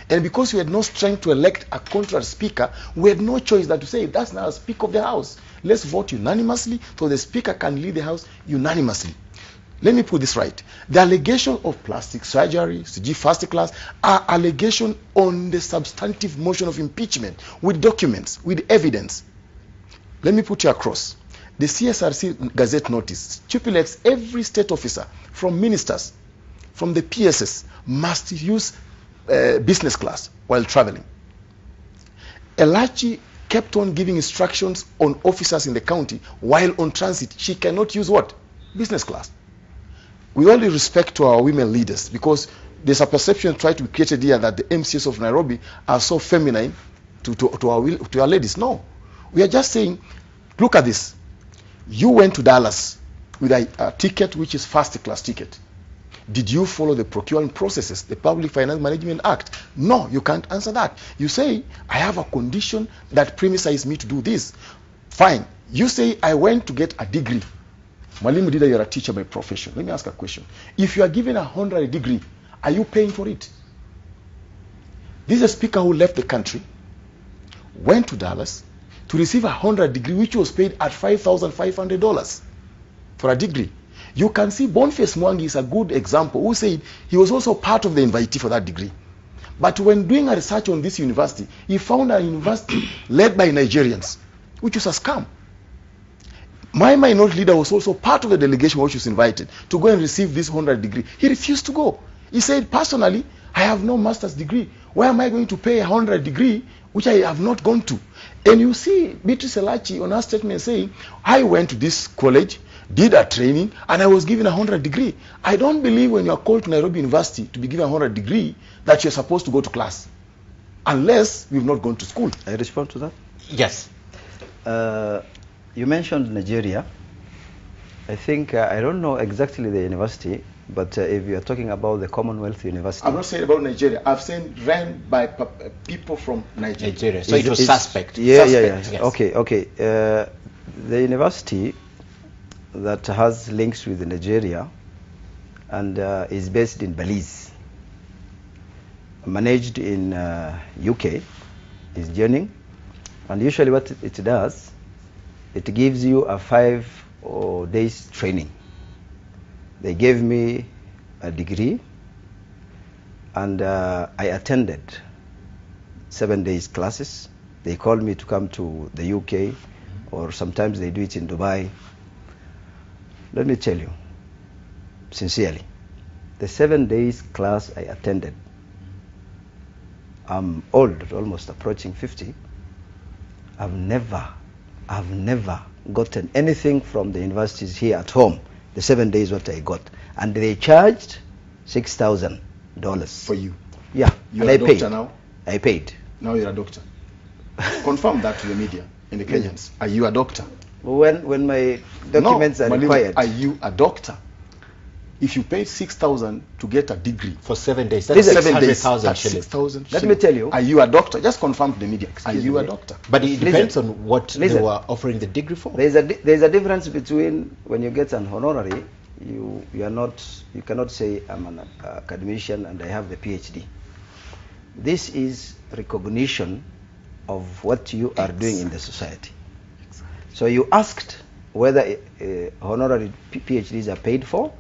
And because we had no strength to elect a contrary speaker, we had no choice than to say that's now a Speaker of the House. Let's vote unanimously so the Speaker can lead the House unanimously. Let me put this right. The allegation of plastic surgery, CG first class, are allegations on the substantive motion of impeachment with documents, with evidence. Let me put you across. The CSRC Gazette notice stipulates every state officer, from ministers, from the PSS, must use business class while traveling. Elachi kept on giving instructions on officers in the county while on transit. She cannot use what? Business class. With all due respect to our women leaders, because there's a perception tried to be created here that the MCAs of Nairobi are so feminine to our ladies. No. We are just saying, look at this. You went to Dallas with a ticket which is first class ticket. Did you follow the procurement processes, the Public Finance Management Act? No, you can't answer that. You say, I have a condition that premises me to do this. Fine. You say, I went to get a degree. Mwalimu Dida, you're a teacher by profession. Let me ask a question. If you are given a honorary degree, are you paying for it? This is a speaker who left the country, went to Dallas to receive a honorary degree which was paid at $5,500 for a degree. You can see Boniface Mwangi is a good example who said he was also part of the invitee for that degree. But when doing a research on this university, he found a university led by Nigerians, which was a scam. My minority leader was also part of the delegation which was invited to go and receive this honorary degree. He refused to go. He said, personally, I have no master's degree. Why am I going to pay a honorary degree which I have not gone to? And you see Beatrice Elachi on her statement saying, I went to this college, did a training, and I was given a honorary degree. I don't believe when you are called to Nairobi University to be given a honorary degree that you're supposed to go to class, unless we've not gone to school. I respond to that? Yes. You mentioned Nigeria. I think, I don't know exactly the university, but if you are talking about the Commonwealth University. I'm not saying about Nigeria. I've said ran by people from Nigeria. So it was suspect. Yeah, suspect, yeah. Yes. Okay. The university that has links with Nigeria and is based in Belize, managed in UK, is joining, and usually what it does, it gives you a 5 days training. They gave me a degree, and I attended 7 days classes. They called me to come to the UK, or sometimes they do it in Dubai. Let me tell you, sincerely, the 7 days class I attended, I'm old, almost approaching 50. I've never gotten anything from the universities here at home. The 7 days what I got, and they charged $6,000 for you. Yeah, You're and a I doctor paid. now. I paid. Now you're a doctor. Confirm that to the media and the Kenyans. Are you a doctor? When my documents are required. Are you a doctor? If you paid 6,000 to get a degree for 7 days, that's 600,000 shillings. 6,000 Let me tell you. Are you a doctor? Just confirm to the media. Are you a doctor? But it depends on what they were offering the degree for. There's a difference between when you get an honorary, you cannot say I'm an academician and I have the PhD. This is recognition of what you are doing in the society. So you asked whether honorary PhDs are paid for.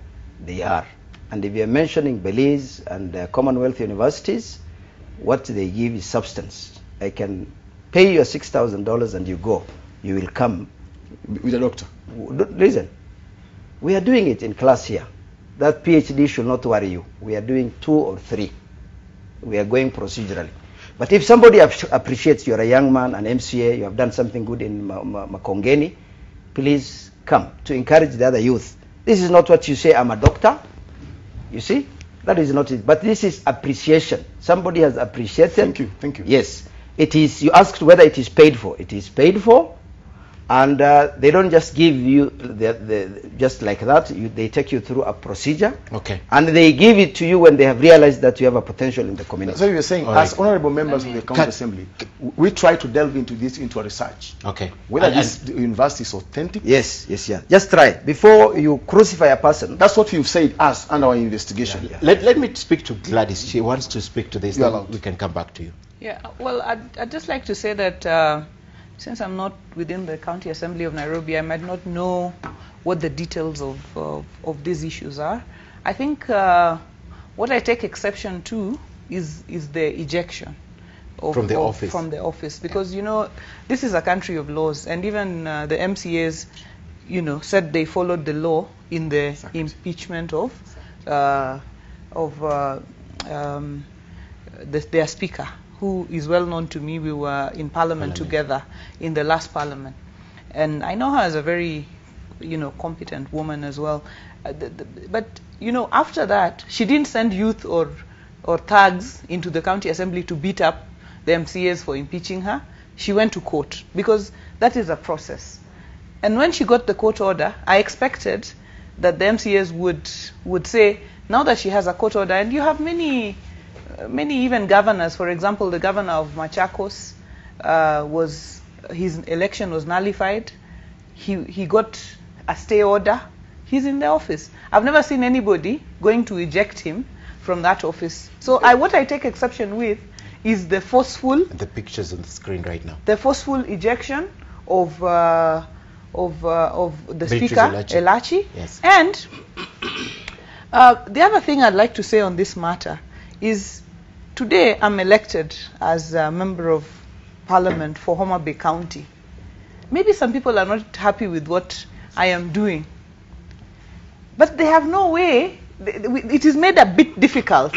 They are. And if you're mentioning Belize and Commonwealth universities, what they give is substance. I can pay you $6,000 and you go. You will come. With a doctor? Listen, we are doing it in class here. That PhD should not worry you. We are doing 2 or 3. We are going procedurally. But if somebody appreciates you're a young man, an MCA, you have done something good in Makongeni, please come to encourage the other youth. This is not what you say, I'm a doctor. You see? That is not it. But this is appreciation. Somebody has appreciated. Thank you. Yes. It is, you asked whether it is paid for. It is paid for. And they don't just give you just like that. They take you through a procedure. Okay. And they give it to you when they have realized that you have a potential in the community. So you're saying, as honorable members of the County Assembly, we try to delve into this, into a research. Okay. Whether this university is authentic. Yes. Just try it. Before you crucify a person. That's what you've said us under our investigation. Yeah. Let me speak to Gladys. She wants to speak to this. Then we can come back to you. Yeah. Well, I'd just like to say that since I'm not within the County Assembly of Nairobi, I might not know what the details of these issues are. I think what I take exception to is the ejection from the office. From the office, because this is a country of laws, and even the MCAs, said they followed the law in the impeachment of their speaker, who is well known to me. We were in Parliament together in the last Parliament. And I know her as a very, competent woman as well. But, after that, she didn't send youth or thugs into the county assembly to beat up the MCAs for impeaching her. She went to court because that is a process. And when she got the court order, I expected that the MCAs would say, now that she has a court order, and you have many even governors, for example, the governor of Machakos, his election was nullified. He got a stay order. He's in the office. I've never seen anybody going to eject him from that office. So what I take exception with is the forceful... The pictures on the screen right now. The forceful ejection of the Speaker, Elachi. Yes. And the other thing I'd like to say on this matter is today I'm elected as a member of Parliament for Homa Bay County. Maybe some people are not happy with what I am doing, but they have no way. It is made a bit difficult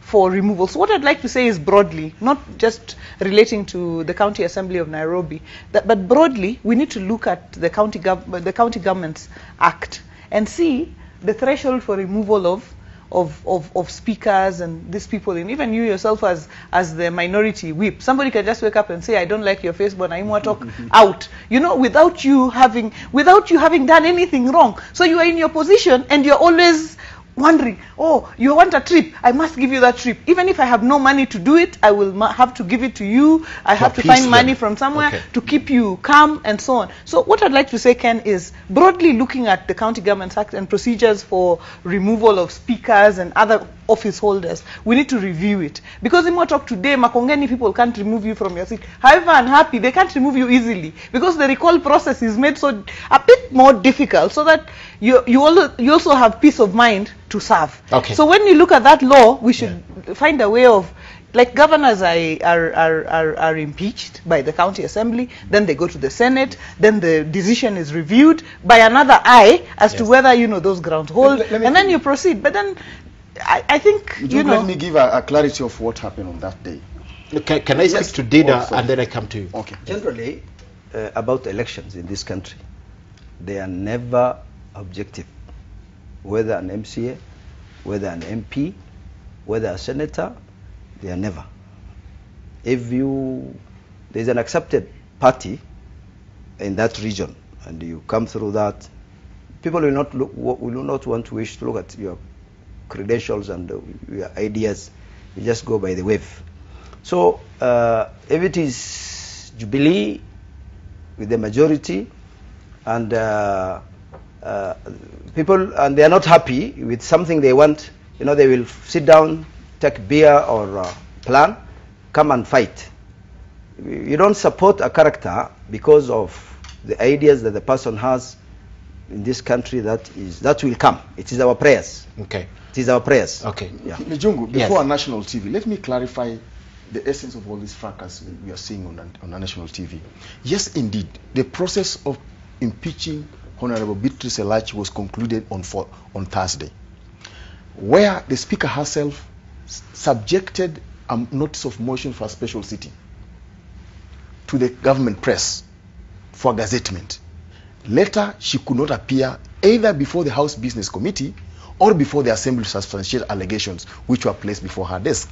for removal. So what I'd like to say is broadly, not just relating to the County Assembly of Nairobi, but broadly, we need to look at the County Government's Act and see the threshold for removal of speakers and these people, and even you yourself as the minority whip. Somebody can just wake up and say, I don't like your face, but Imwatok out. Without you having done anything wrong. So you are in your position and you're always wondering, oh, you want a trip, I must give you that trip. Even if I have no money to do it, I will have to give it to you. I have to find money from somewhere to keep you calm and so on. So what I'd like to say, Ken, is broadly looking at the County Government Act and procedures for removal of speakers and other office holders, we need to review it. Because in Imwatok today, Makongeni people can't remove you from your seat. However unhappy, they can't remove you easily because the recall process is made so a bit more difficult so that you also have peace of mind to serve. Okay. So when you look at that law, we should find a way of, like governors are impeached by the county assembly, then they go to the Senate, then the decision is reviewed by another eye as to whether those grounds hold, and then you proceed. But then I think let me give a clarity of what happened on that day. Can I speak to Dida and then I come to you? Okay. Generally, about elections in this country, they are never objective. Whether an MCA, whether an MP, whether a senator, they are never. If there's an accepted party in that region and you come through that, people will not want to wish to look at your credentials and your ideas. You just go by the wave. So if it is Jubilee with the majority and people, and they are not happy with something they want, they will sit down, take beer or plan, come and fight. You don't support a character because of the ideas that the person has in this country. That will come. It is our prayers. Okay. It is our prayers. Okay. Yeah. Mijungu, before our national TV, let me clarify the essence of all this fracas we are seeing on our national TV. Yes, indeed, the process of impeaching Honorable Beatrice Elachi was concluded on Thursday, where the Speaker herself subjected a notice of motion for a special sitting to the government press for gazettement. Later, she could not appear either before the House Business Committee or before the Assembly to substantiate allegations which were placed before her desk.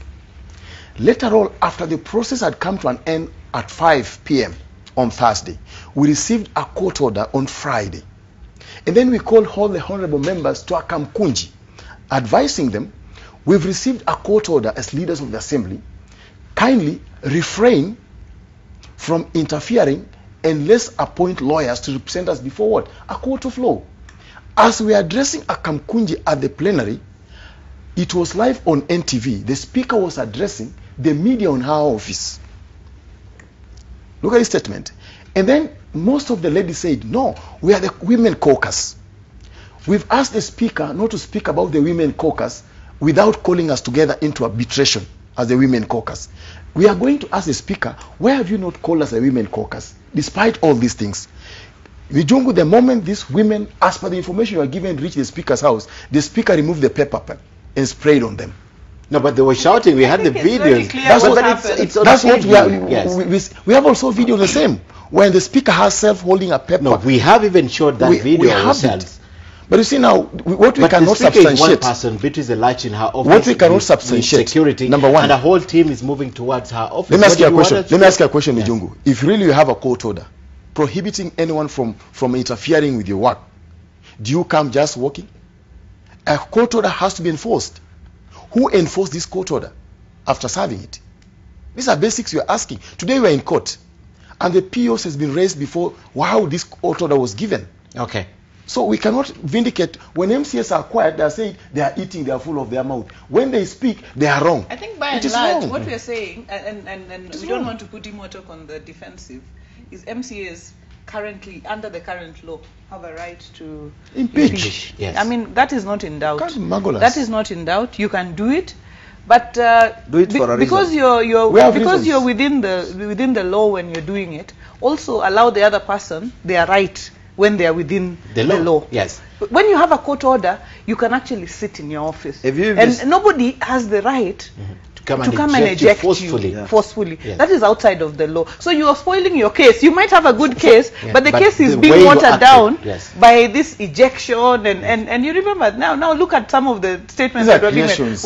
Later on, after the process had come to an end at 5 p.m. on Thursday, we received a court order on Friday. And then we called all the honorable members to a Kamkunji, advising them, we've received a court order as leaders of the assembly, kindly refrain from interfering and let's appoint lawyers to represent us before what? A court of law. As we are addressing a Kamkunji at the plenary, it was live on NTV. The speaker was addressing the media on her office. Look at this statement. And then most of the ladies said, no, we are the women caucus. We've asked the speaker not to speak about the women caucus without calling us together into arbitration as the women caucus. We are going to ask the speaker, why have you not called us a women caucus, despite all these things? Mijungu, the moment these women, as per the information you are given, reached the speaker's house, the speaker removed the paper pen and sprayed on them. No, but they were shouting. We had the videos. That's what we are. Yes. We have also video the same when the speaker herself holding a paper. No, we have even showed that video ourselves. But you see now, what we cannot substantiate. Is one person, Betty is a latch in her office. What we cannot substantiate. Security. Number one. And the whole team is moving towards her office. Let me ask you a question. Let me ask you a question, Mijungu. If really you have a court order prohibiting anyone from interfering with your work, do you come just walking? A court order has to be enforced. Who enforced this court order after serving it? These are basics we are asking. Today we are in court, and the POs has been raised before how this court order was given. Okay. So we cannot vindicate. When MCAs are quiet, they are saying they are eating, they are full of their mouth. When they speak, they are wrong. I think by and large, what we are saying, and we don't want to put Imwatok on the defensive, is MCAs currently, under the current law, have a right to impeach. Yes. I mean, that is not in doubt. That is not in doubt. You can do it. But do it for a because reason. you're within the law when you're doing it, also allow the other person their right when they are within the law. Yes. When you have a court order, you can actually sit in your office, and nobody has the right to come and eject you forcefully. Yes. That is outside of the law. So you are spoiling your case. You might have a good case, but the case is being watered down by this ejection, and you remember now look at some of the statements that were given.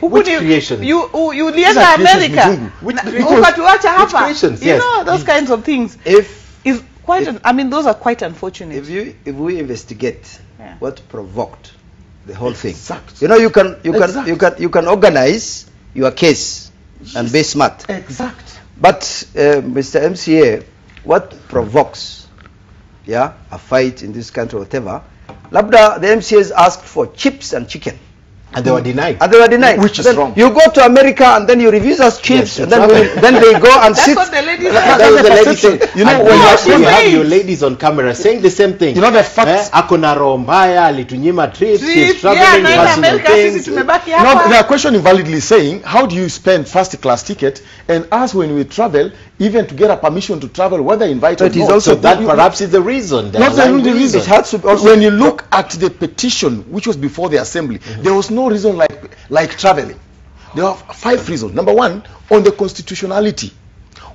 Which creations? You lienda America. Ukatuacha hapa. You know those kinds of things. Those are quite unfortunate. If we investigate what provoked the whole thing, you know, you can organize your case and be smart. Exact. But Mr. MCA, what provokes a fight in this country, whatever? Labda the MCAs asked for chips and chicken. And they were denied. Which is wrong. You go to America and then you refuse us chips, and then they go and sit. That's what the ladies say. You know, when you have your ladies on camera saying the same thing. You know the facts. Akona roho mbaya, alitunyima trips, he's traveling, they are questioning validly saying, how do you spend first class ticket, and us when we travel, even to get a permission to travel, whether invited or not. So that perhaps is the reason. Not the only reason. When you look at the petition, which was before the assembly, there was no reason like traveling. There are 5 reasons. Number one, on the constitutionality.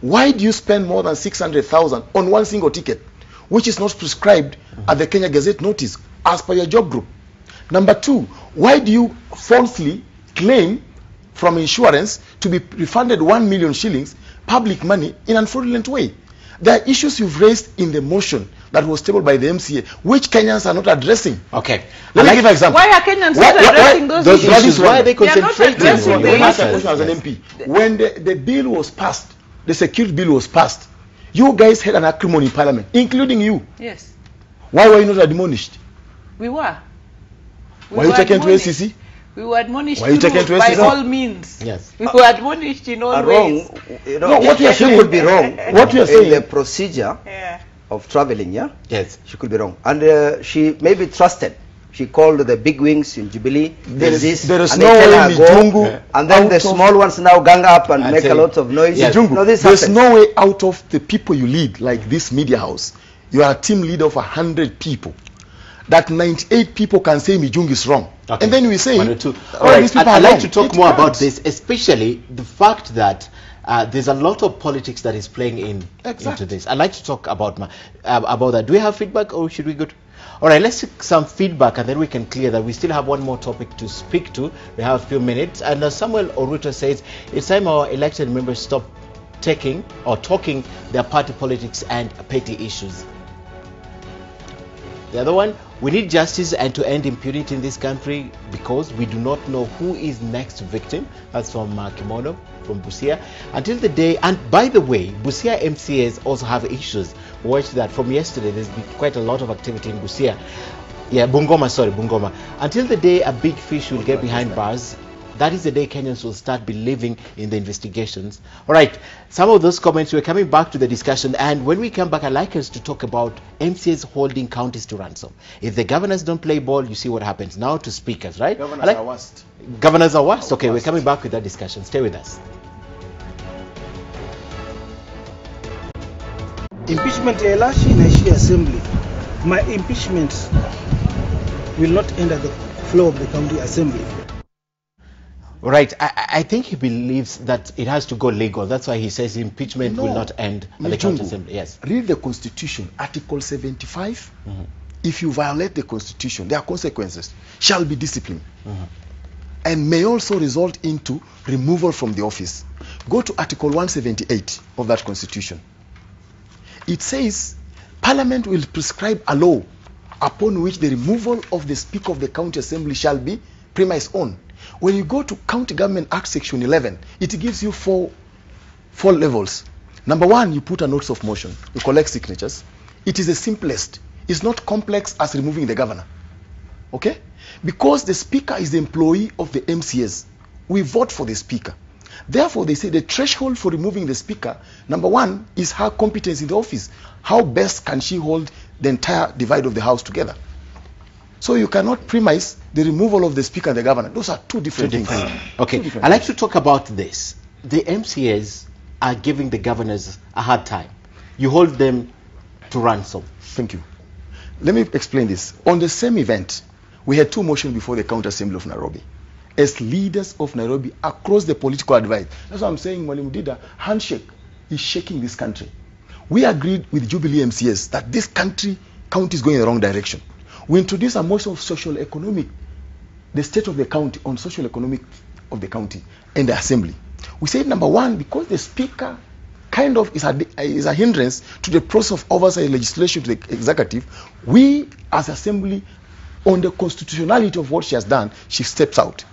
Why do you spend more than 600,000 on one single ticket, which is not prescribed at the Kenya Gazette notice as per your job group? Number two, why do you falsely claim from insurance to be refunded 1 million shillings public money in an fraudulent way? There are issues you've raised in the motion that was tabled by the MCA, which Kenyans are not addressing. Okay. Let me give an example. Why are Kenyans not addressing those issues? Why are they concentrating on the matters? As an MP, when the bill was passed, the security bill was passed, you guys had an acrimony in Parliament, including you. Yes. Why were you not admonished? We were. Were you taken to SCC? We were admonished by all means. Yes. We were admonished in all ways. You know, what you are saying could be wrong. What you are saying, the procedure of traveling, yes, she could be wrong, and she may be trusted. She called the big wings in Jubilee. There is no way Mijungu, and then the small ones now gang up and make a lot of noise. Yes. No, there's no way out of the people you lead, like this media house. You are a team leader of 100 people. That 98 people can say Mijungu is wrong. Okay. And then we say, I'd like to talk more about this, especially the fact that there's a lot of politics that is playing into this. I'd like to talk about that. Do we have feedback, or should we go to? All right, let's take some feedback and then we can clear that. We still have one more topic to speak to. We have a few minutes. And Samuel Oruto says, it's time our elected members stop talking their party politics and petty issues. The other one, we need justice and to end impunity in this country because we do not know who is next victim. That's from Kimono, from Busia. Until the day, and by the way, Busia MCAs also have issues. Watch that. From yesterday, there's been quite a lot of activity in Busia. Bungoma. Until the day a big fish will get behind bars, that is the day Kenyans will start believing in the investigations. All right, some of those comments, we're coming back to the discussion, and when we come back, I'd like us to talk about MCAs holding counties to ransom. If the governors don't play ball, you see what happens. Now to speakers, right? Governors are worst. Governors are worst? Okay, we're coming back with that discussion. Stay with us. Impeachment ya Elashi inaishia assembly. My impeachment will not enter the floor of the county assembly. Right. I think he believes that it has to go legal. That's why he says impeachment will not end at the county assembly. Yes. Read the Constitution, Article 75. If you violate the Constitution, there are consequences. Shall be disciplined. And may also result into removal from the office. Go to Article 178 of that Constitution. It says, Parliament will prescribe a law upon which the removal of the Speaker of the County Assembly shall be premised on. When you go to County Government Act Section 11, it gives you four levels. Number one, you put a notice of motion. You collect signatures. It is the simplest. It's not complex as removing the governor. Okay? Because the Speaker is the employee of the MCAs. We vote for the Speaker. Therefore, they say the threshold for removing the Speaker, number one, is her competence in the office. How best can she hold the entire divide of the House together? So you cannot premise the removal of the Speaker and the governor. Those are two different things. Okay, I'd like to talk about this. The MCAs are giving the governors a hard time. You hold them to ransom. Thank you. Let me explain this. On the same event, we had two motions before the County Assembly of Nairobi. As leaders of Nairobi across the political divide. That's why I'm saying, Mwalimu Dida, handshake is shaking this country. We agreed with Jubilee MCAs that this county is going in the wrong direction. We introduced a motion of social economic, the state of the county, on social economic of the county and the assembly. We said, number one, because the Speaker kind of is a hindrance to the process of oversight legislation to the executive, we as assembly, on the constitutionality of what she has done, she steps out.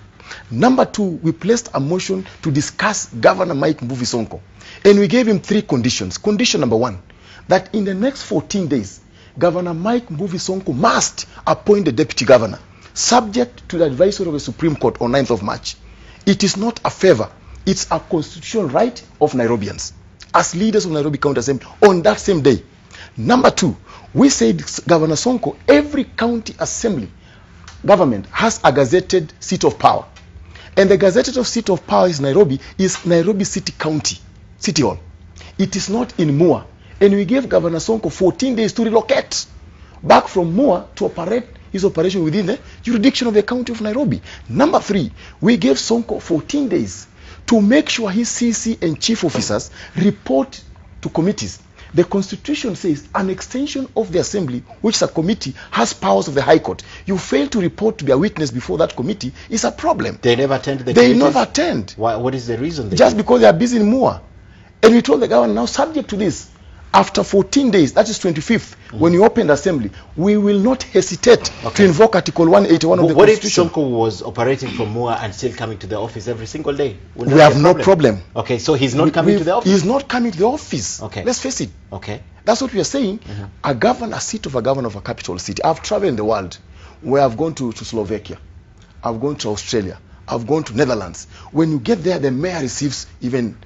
Number two, we placed a motion to discuss Governor Mike Mbuvi Sonko. And we gave him three conditions. Condition number one, that in the next 14 days, Governor Mike Mbuvi Sonko must appoint the deputy governor, subject to the advisory of the Supreme Court on 9th of March. It is not a favor. It's a constitutional right of Nairobians, as leaders of Nairobi County Assembly, on that same day. Number two, we said, Governor Sonko, every county assembly government has a gazetted seat of power. And the gazetted seat of power is Nairobi City County, City Hall. It is not in Mua. And we gave Governor Sonko 14 days to relocate back from Mua to operate his operation within the jurisdiction of the county of Nairobi. Number three, we gave Sonko 14 days to make sure his CC and chief officers report to committees. The Constitution says an extension of the assembly, which is a committee, has powers of the High Court. You fail to report to be a witness before that committee is a problem. They never attend the committees? They never attend. Why, what is the reason? Just because they are busy in Mua. And we told the governor, now subject to this, after 14 days, that is 25th, when you open the assembly, we will not hesitate to invoke Article 181 of the Constitution. What if Sonko was operating from Mua and still coming to the office every single day? We have no problem. Okay, so he's not coming to the office? He's not coming to the office. Okay. Let's face it. Okay. That's what we are saying. A seat of a governor of a capital city. I've traveled in the world where I've gone to Slovakia. I've gone to Australia. I've gone to Netherlands. When you get there, the mayor receives even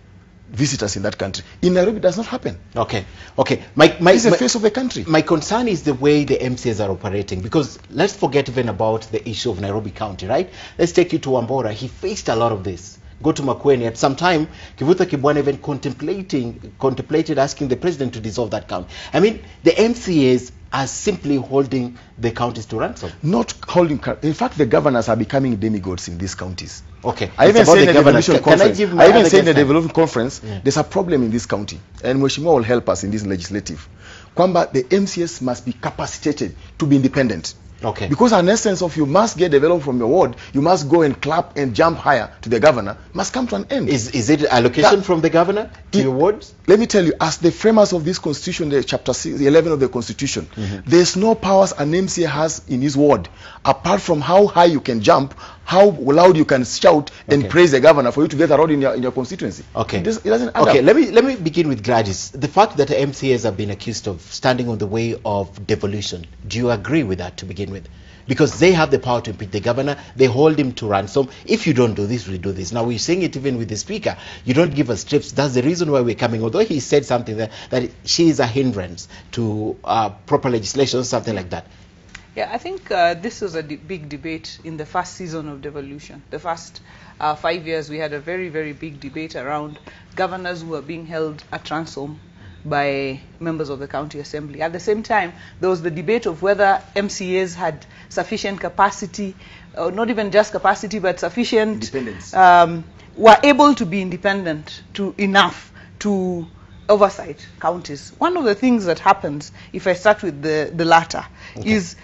visitors in that country. In Nairobi, it does not happen. Okay. It's the face of the country. My concern is the way the MCAs are operating, because let's forget even about the issue of Nairobi County, right? Let's take you to Wambora. He faced a lot of this. Go to Makueni. At some time, Kivuta Kibwana even contemplated asking the president to dissolve that county. I mean, the MCAs are simply holding the counties to ransom. Not holding. In fact, the governors are becoming demigods in these counties. Okay. I even said in the Devolution conference, the Devolution conference, there's a problem in this county, and Mheshimiwa will help us in this legislative. Kwamba the MCAs must be capacitated to be independent. Okay. Because an essence of you must get development from your ward, you must go and clap and jump higher to the governor, must come to an end. Is it allocation from the governor to your wards? Let me tell you, as the framers of this constitution, the chapter 11 of the constitution, there's no powers an MCA has in his ward, apart from how high you can jump, how loud you can shout and praise the governor for you to get a road in your constituency. Okay. It doesn't add up. Let me begin with Gladys. The fact that the MCAs have been accused of standing on the way of devolution, do you agree with that to begin with? Because they have the power to impeach the governor, they hold him to ransom. If you don't do this, we do this. Now we're saying it even with the speaker. You don't give us trips. That's the reason why we're coming. Although he said something that she is a hindrance to proper legislation, something like that. Yeah, I think this was a big debate in the first season of Devolution. The first 5 years, we had a very, very big debate around governors who are being held at ransom by members of the county assembly. At the same time, there was the debate of whether MCAs had sufficient capacity, or not even just capacity, but sufficient independence, were able to be independent enough to oversight counties. One of the things that happens, if I start with the latter, is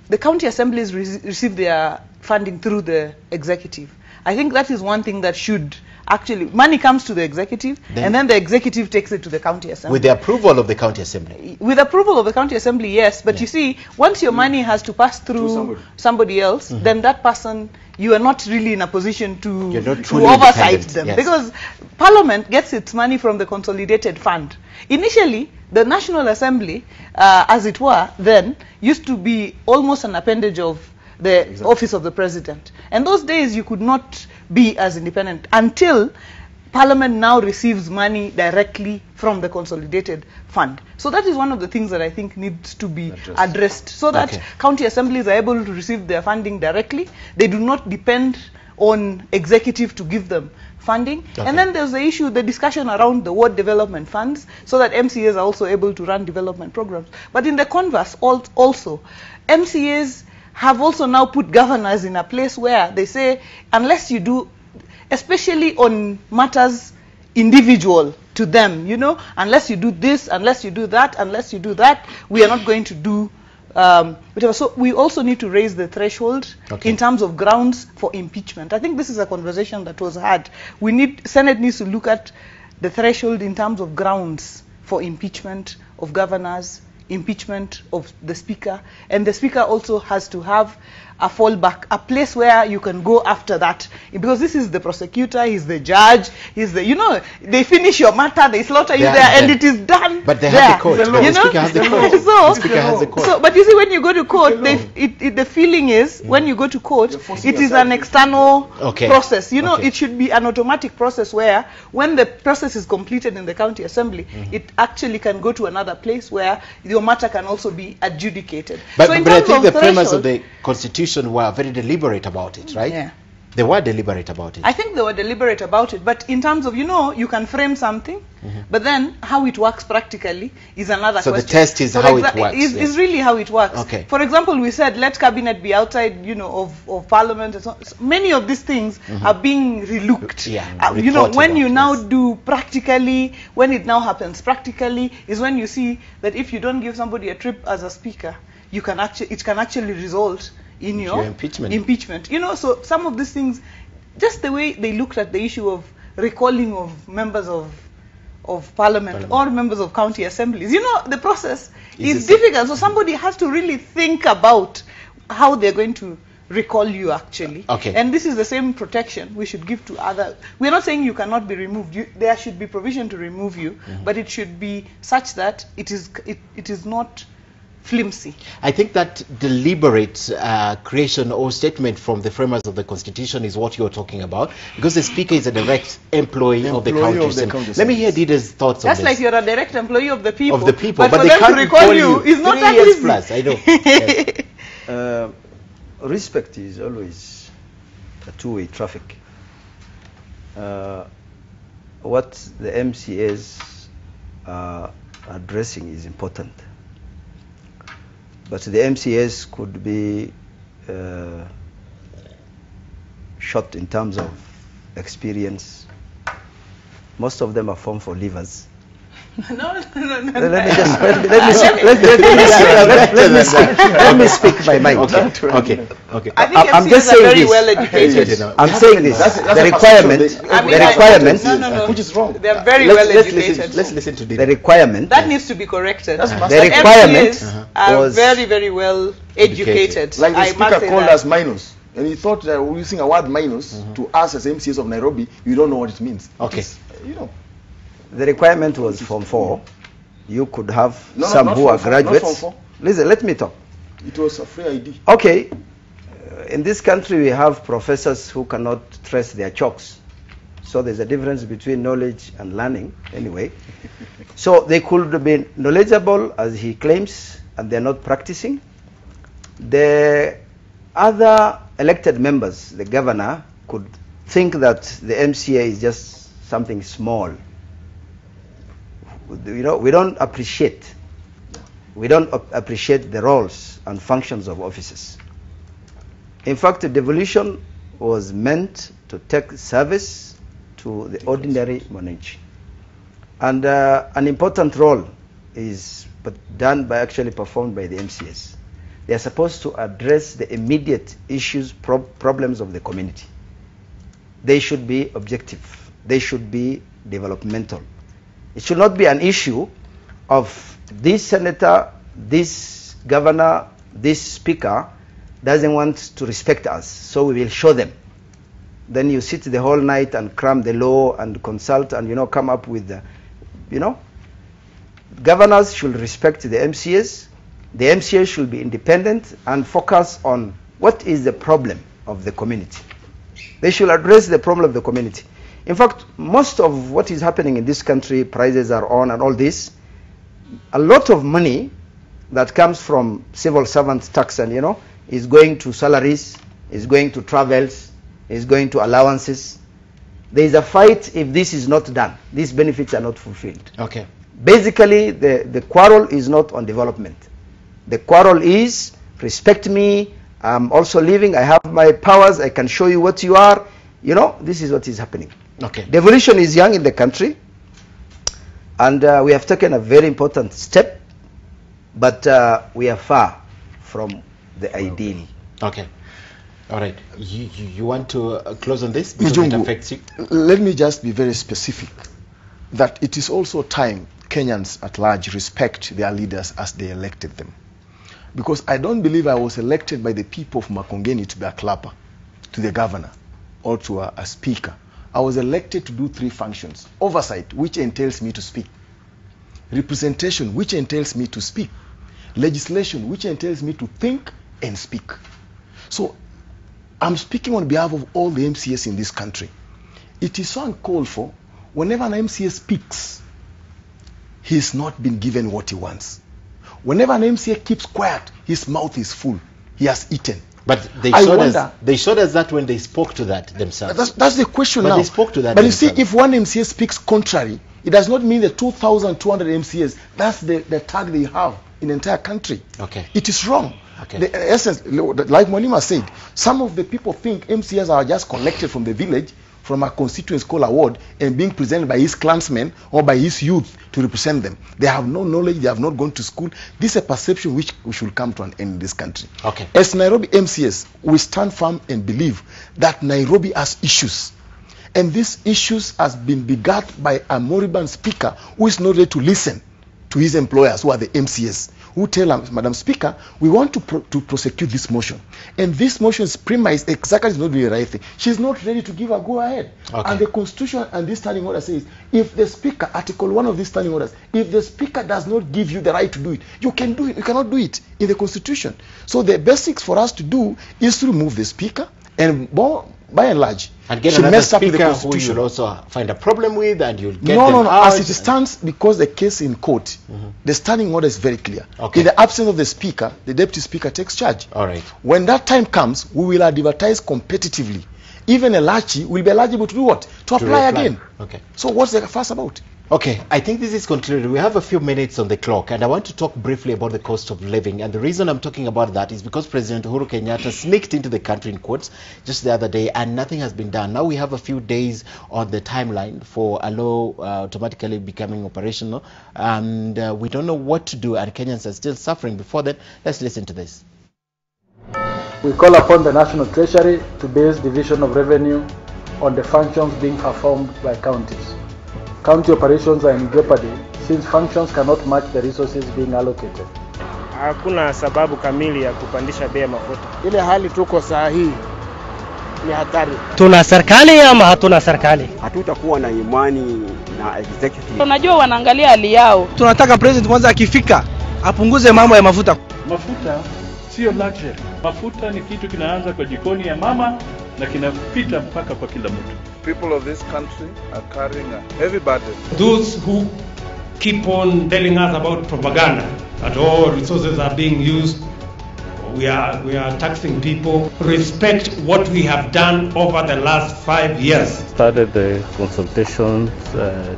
the county assemblies receive their funding through the executive. I think that is one thing that should actually, money comes to the executive, and then the executive takes it to the county assembly. With the approval of the county assembly? With approval of the county assembly, yes. But you see, once your money has to pass through somebody else, then that person, you are not really in a position to oversight them. Yes. Because Parliament gets its money from the consolidated fund. Initially, the National Assembly, as it were, then, used to be almost an appendage of the office of the president. And those days, you could not be as independent until Parliament now receives money directly from the consolidated fund. So that is one of the things that I think needs to be addressed, so that county assemblies are able to receive their funding directly. They do not depend on executive to give them funding. And then there's the issue, the discussion around the ward development funds, so that MCAs are also able to run development programs. But in the converse also, MCAs have also now put governors in a place where they say, unless you do, especially on matters individual to them, you know, unless you do this, unless you do that, unless you do that, we are not going to do whatever. So we also need to raise the threshold in terms of grounds for impeachment. I think this is a conversation that was had. Senate needs to look at the threshold in terms of grounds for impeachment of governors, impeachment of the speaker, and the speaker also has to have a fallback, a place where you can go after that, because this is the prosecutor, he's the judge, he's the, you know, they finish your matter, they slaughter you there, and it is done. But they have the court. The speaker has the court. The speaker has the court. So, but you see, when you go to court, the feeling is when you go to court, it is an external process. You know, it should be an automatic process where, when the process is completed in the county assembly, it actually can go to another place where your matter can also be adjudicated. But I think the premise of the Constitution were very deliberate about it, right? Yeah. They were deliberate about it. I think they were deliberate about it, but in terms of, you know, you can frame something, but then how it works practically is another question. So the test is how it works. Is really how it works. Okay. For example, we said let cabinet be outside, you know, of parliament. And so many of these things are being relooked. Yeah, you know, when you now do practically, when it now happens practically, is when you see that if you don't give somebody a trip as a speaker, it can actually result in your impeachment. You know, so some of these things, just the way they looked at the issue of recalling of members of parliament or members of county assemblies, you know, the process is difficult. So somebody has to really think about how they're going to recall you actually. And this is the same protection we should give to other. We're not saying you cannot be removed. There should be provision to remove you, but it should be such that it is not flimsy. I think that deliberate creation or statement from the framers of the Constitution is what you're talking about, because the Speaker is a direct employee of the county. Let me hear Dida's thoughts on this. That's like you're a direct employee of the people. But for they them can't to recall you is not that easy. Plus, I know. Yes. Respect is always a two-way traffic. What the MCAs are addressing is important. But the MCAs could be short in terms of experience. Most of them are formed for leavers. Let me speak my mind. Okay. I think I'm just saying very this. Well educated. I'm saying this. The requirement, which is wrong. They are very well educated. Let's listen to Dida. The requirement. That needs to be corrected. The requirement are very, very well educated. Like the speaker called us minors. And he thought that we're using a word minus to us as MCAs of Nairobi. You don't know what it means. Okay. You know. The requirement was Form 4. You could have some who are graduates. Listen, let me talk. It was a free ID. Okay. In this country, we have professors who cannot trace their chalks. So there's a difference between knowledge and learning, anyway. So they could be knowledgeable, as he claims, and they're not practicing. The other elected members, the governor, could think that the MCA is just something small, we don't appreciate the roles and functions of officers. In fact, the devolution was meant to take service to the ordinary monarchy. And an important role is performed by the MCAs. They are supposed to address the immediate issues, problems of the community. They should be objective. They should be developmental. It should not be an issue of this senator, this governor, this speaker doesn't want to respect us, so we will show them. Then you sit the whole night and cram the law and consult and come up with the, governors should respect the MCAs. The MCAs should be independent and focus on what is the problem of the community. They should address the problem of the community. In fact, most of what is happening in this country, prices are on and all this, a lot of money that comes from civil servant tax and is going to salaries, is going to travels, is going to allowances. There is a fight if this is not done. These benefits are not fulfilled. Okay. Basically, the quarrel is not on development. The quarrel is, respect me, I'm also living, I have my powers, I can show you what you are. This is what is happening. Okay. Devolution is young in the country, and we have taken a very important step, but we are far from the ideal. Okay. All right. You want to close on this because it affects you? Let me just be very specific that it is also time Kenyans at large respect their leaders as they elected them. Because I don't believe I was elected by the people of Makongeni to be a clapper, to the governor, or to a speaker. I was elected to do 3 functions. Oversight, which entails me to speak. Representation, which entails me to speak. Legislation, which entails me to think and speak. So, I'm speaking on behalf of all the MCAs in this country. It is so uncalled for, whenever an MCA speaks, he's not been given what he wants. Whenever an MCA keeps quiet, his mouth is full. He has eaten. But they showed us that when they spoke to that themselves. That's the question now. They spoke to that but themselves. You see, if one MCA speaks contrary, it does not mean the 2,200 MCAs. That's the tag they have in the entire country. Okay. It is wrong. Okay. The essence, like Mwalimu said, some of the people think MCAs are just collected from the village, from a constituent scholar ward, and being presented by his clansmen or by his youth to represent them. They have no knowledge, they have not gone to school. This is a perception which we should come to an end in this country. Okay. As Nairobi MCAs, we stand firm and believe that Nairobi has issues. And these issues has been begat by a moribund speaker who is not ready to listen to his employers, who are the MCAs, who tell Madam Speaker, we want to prosecute this motion. And this motion's premise exactly is not doing the right thing. She's not ready to give a go-ahead. Okay. And the Constitution and this standing order says, if the Speaker, Article 1 of this standing orders, if the Speaker does not give you the right to do it, you can do it. You cannot do it in the Constitution. So the basics for us to do is to remove the Speaker, and by and large, and get another speaker who you'll also find a problem with, and you'll get them out. As it stands, because the case in court, the standing order is very clear. Okay. In the absence of the speaker, the deputy speaker takes charge. All right. When that time comes, we will advertise competitively. Even a Lachi will be eligible to do what? To apply again. Okay. So what's the fuss about? Okay, I think this is concluded. We have a few minutes on the clock, and I want to talk briefly about the cost of living. And the reason I'm talking about that is because President Uhuru Kenyatta sneaked into the country, in quotes, just the other day, and nothing has been done. Now we have a few days on the timeline for a law automatically becoming operational, and we don't know what to do, and Kenyans are still suffering. Before that, let's listen to this. We call upon the National Treasury to base division of revenue on the functions being performed by counties. County operations are in jeopardy since functions cannot match the resources being allocated. Hakuna sababu kamili ya kupandisha bei ya mafuta. Ile hali tuko saa hii ni hatari. Tuna serikali ama hatuna serikali? Hatutakuwa na imani na executive. Unajua wanaangalia hali yao. Tunataka president kwanza akifika apunguze mambo ya mafuta. Mafuta sio luxury. Mafuta ni kitu kinaanza kwa jikoni ya mama na kinapita mpaka kwa kila mtu. People of this country are carrying a heavy burden. Those who keep on telling us about propaganda, that all resources are being used we are taxing people. Respect what we have done over the last 5 years. Started the consultations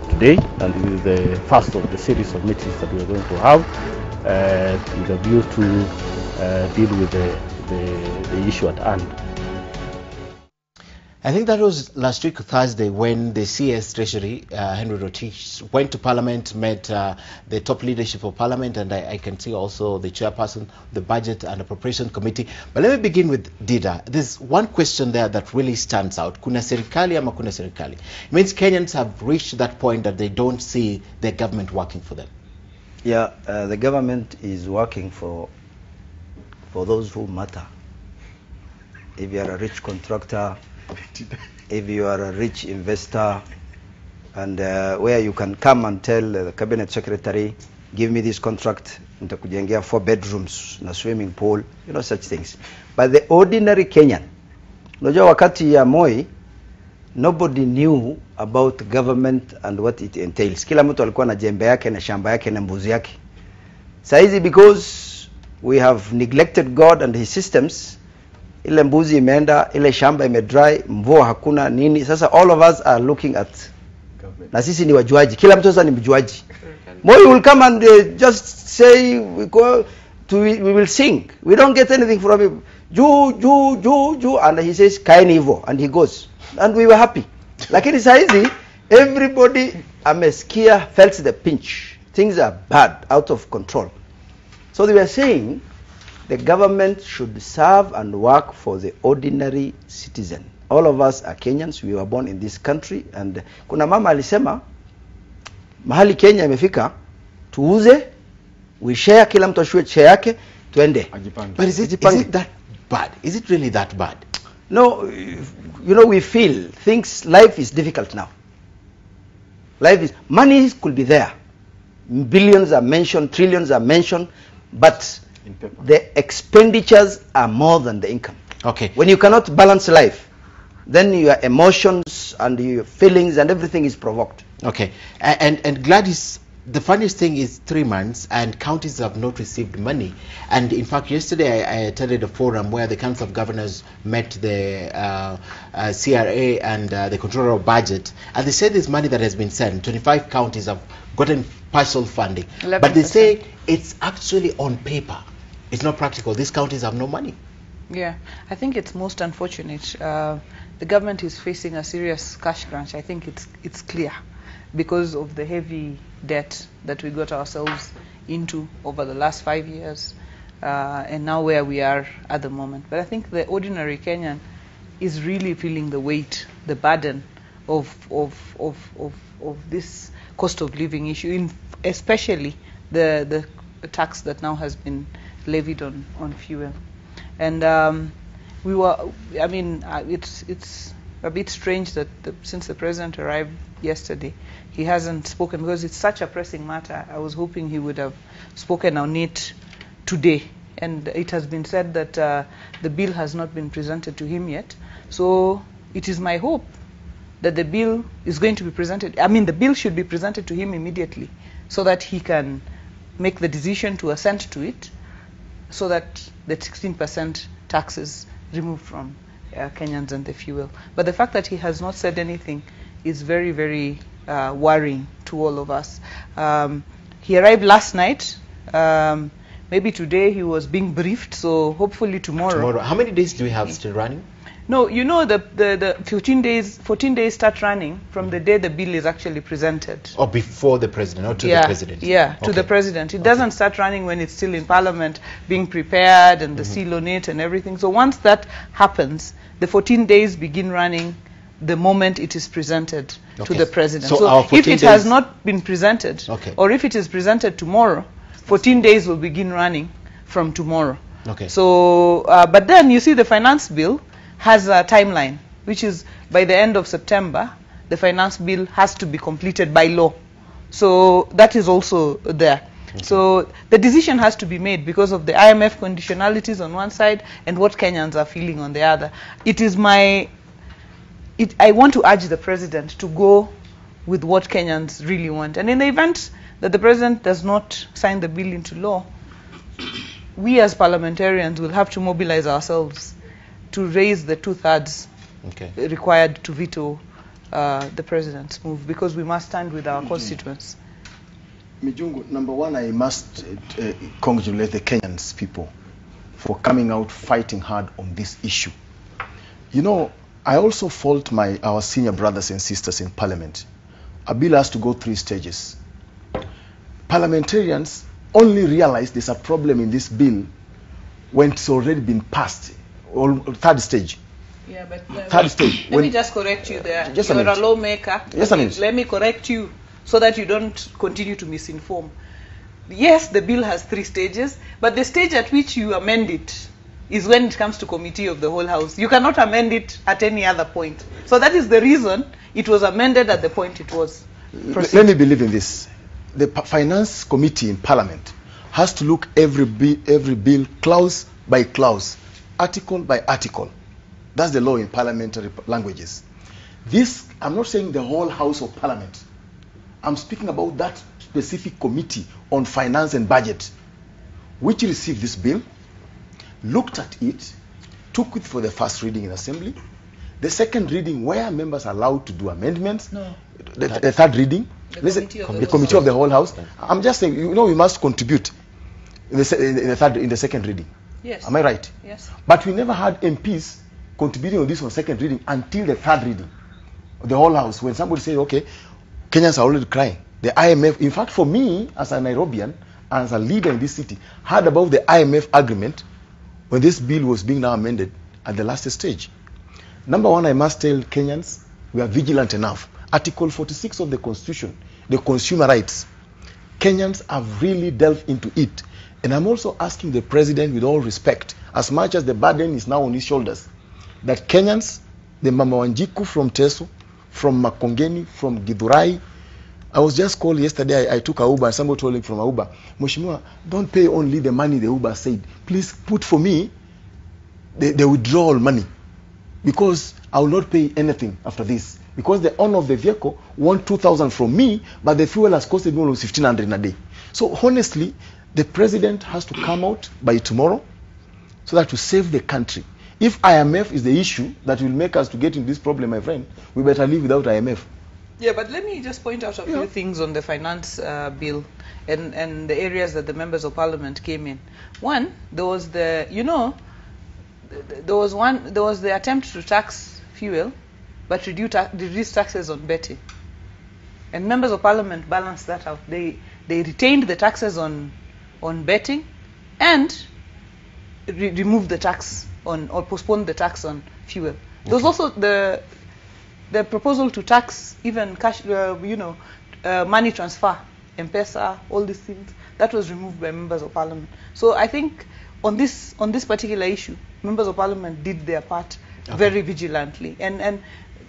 today, and this is the first of the series of meetings that we are going to have with a view to deal with the issue at hand. I think that was last week Thursday when the CS Treasury, Henry Rotich, went to Parliament, met the top leadership of Parliament, and I can see also the chairperson, the Budget and Appropriation Committee. But let me begin with Dida. There's one question there that really stands out. Kuna serikali ama kuna serikali? It means Kenyans have reached that point that they don't see their government working for them. Yeah, the government is working for those who matter. If you are a rich contractor, if you are a rich investor, and where you can come and tell the cabinet secretary, give me this contract, nitakujengea 4 bedrooms na swimming pool, you know, such things. But the ordinary Kenyan, unajua wakati ya Moi, nobody knew about government and what it entails. Kila mtu alikuwa na jembe yake na shamba yake na mbuzi yake. Saizi because we have neglected God and his systems, ile mbuzi imeenda, ile shamba imedry, mvua hakuna nini. Sasa all of us are looking at government. Na sisi ni wajuaji. Kila mtu sasa ni mjuaji. Moi will come and just say we will sing. We don't get anything from him. Ju, and he says kaeni hivyo, and he goes. And we were happy. Lakini saizi everybody amesikia, felt the pinch. Things are bad, out of control. So they were saying the government should serve and work for the ordinary citizen. All of us are Kenyans. We were born in this country. And kuna mama alisema, mahali Kenya imefika, tuuze, we share, kila mtu ashue share yake, tuende. But is it that bad? Is it really that bad? No, you know, we feel life is difficult now. Money could be there. Billions are mentioned, trillions are mentioned, but the expenditures are more than the income. Okay. When you cannot balance life, then your emotions and your feelings and everything is provoked. Okay. And Gladys, the funniest thing is 3 months and counties have not received money. And in fact, yesterday I attended a forum where the Council of Governors met the CRA and the Controller of Budget, and they said this money that has been sent, 25 counties have gotten partial funding. 11%. But they say it's actually on paper. It's not practical. These counties have no money. Yeah, I think it's most unfortunate. The government is facing a serious cash crunch. I think it's clear because of the heavy debt that we got ourselves into over the last 5 years, and now where we are at the moment. But I think the ordinary Kenyan is really feeling the weight, the burden of this cost of living issue, especially the tax that now has been levied on fuel. And it's a bit strange that since the president arrived yesterday, he hasn't spoken, because it's such a pressing matter. I was hoping he would have spoken on it today. And it has been said that the bill has not been presented to him yet. So it is my hope that the bill is going to be presented. The bill should be presented to him immediately so that he can make the decision to assent to it, so that the 16% tax is removed from Kenyans and the fuel. But the fact that he has not said anything is very, very worrying to all of us. He arrived last night. Maybe today he was being briefed, so hopefully tomorrow. How many days do we have still running? No, you know, the 14 days start running from the day the bill is actually presented. Or before the president, or to the president? Yeah, to the president. It doesn't start running when it's still in Parliament, being prepared and the seal on it and everything. So once that happens, the 14 days begin running the moment it is presented to the president. So if it has not been presented, or if it is presented tomorrow, 14 days will begin running from tomorrow. Okay. So, but then you see the finance bill has a timeline, which is by the end of September, the finance bill has to be completed by law. So that is also there. Okay. So the decision has to be made because of the IMF conditionalities on one side and what Kenyans are feeling on the other. I want to urge the president to go with what Kenyans really want. And in the event that the president does not sign the bill into law, we as parliamentarians will have to mobilize ourselves to raise the 2/3 required to veto the president's move, because we must stand with our constituents. Mijungu, number one, I must congratulate the Kenyans people for coming out fighting hard on this issue. You know, I also fault our senior brothers and sisters in parliament. A bill has to go 3 stages. Parliamentarians only realize there's a problem in this bill when it's already been passed, or 3rd stage. Yeah, but 3rd stage. Let me just correct you there. Just You're a lawmaker. Yes, I mean. Let me correct you so that you don't continue to misinform. Yes, the bill has 3 stages, but the stage at which you amend it is when it comes to committee of the whole house. You cannot amend it at any other point. So that is the reason it was amended at the point it was. Let me believe in this. The finance committee in parliament has to look every bill clause by clause, article by article. That's the law in parliamentary languages. This, I'm not saying the whole house of parliament. I'm speaking about that specific committee on finance and budget, which received this bill, looked at it, took it for the first reading in assembly, the second reading where members are allowed to do amendments, the third reading, the committee of the whole house. I'm just saying, you know, we must contribute in the second reading. Yes. Am I right? Yes. But we never had MPs contributing on this on second reading until the third reading of the whole house, when somebody says, okay, Kenyans are already crying. The IMF, in fact, for me as a Nairobian, as a leader in this city, heard about the IMF agreement when this bill was being now amended at the last stage. Number one, I must tell Kenyans, we are vigilant enough. Article 46 of the Constitution, the consumer rights, Kenyans have really delved into it. And I'm also asking the president, with all respect, as much as the burden is now on his shoulders, that Kenyans, the Mama Wanjiku from Teso, from Makongeni, from Githurai, I was just called yesterday, I took a Uber, and somebody told me from a Uber, Mheshimiwa, don't pay only the money the Uber said. Please put for me the withdrawal money, because I will not pay anything after this. Because the owner of the vehicle wants 2,000 from me, but the fuel has costed me almost 1,500 a day. So honestly, the president has to come out by tomorrow so that to save the country. If IMF is the issue that will make us to get in this problem, my friend, we better live without IMF. Yeah, but let me just point out a few things on the finance bill and the areas that the members of parliament came in. One, there was the, you know, there was the attempt to tax fuel, but reduce taxes on betting. And members of parliament balanced that out. They retained the taxes on betting and removed the tax on, or postponed the tax on fuel. Okay. There was also the proposal to tax even cash, money transfer, M-Pesa, all these things. That was removed by members of parliament. So I think on this particular issue, members of parliament did their part very vigilantly, and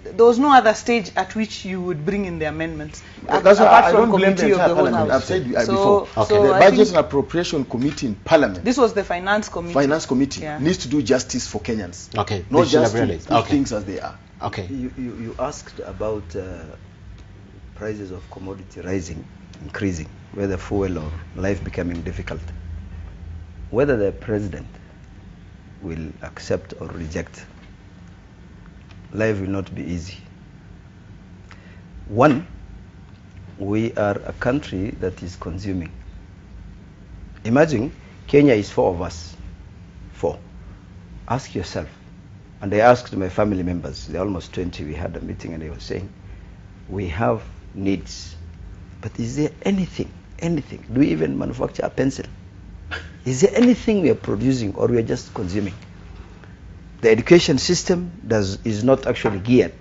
there was no other stage at which you would bring in the amendments. That's apart I from don't blame the committee of entire the whole parliament. house. I've said So before. The Budget and Appropriation Committee in Parliament. This was the Finance Committee. Finance Committee needs to do justice for Kenyans. Okay. Not just to put things as they are. Okay. You asked about prices of commodity rising, increasing, whether fuel or life becoming difficult. Whether the president will accept or reject, life will not be easy. One, we are a country that is consuming. Imagine Kenya is 4 of us. 4. Ask yourself. And I asked my family members, they're almost 20, we had a meeting and they were saying, we have needs, but is there anything, do we even manufacture a pencil? Is there anything we are producing or we are just consuming? The education system is not actually geared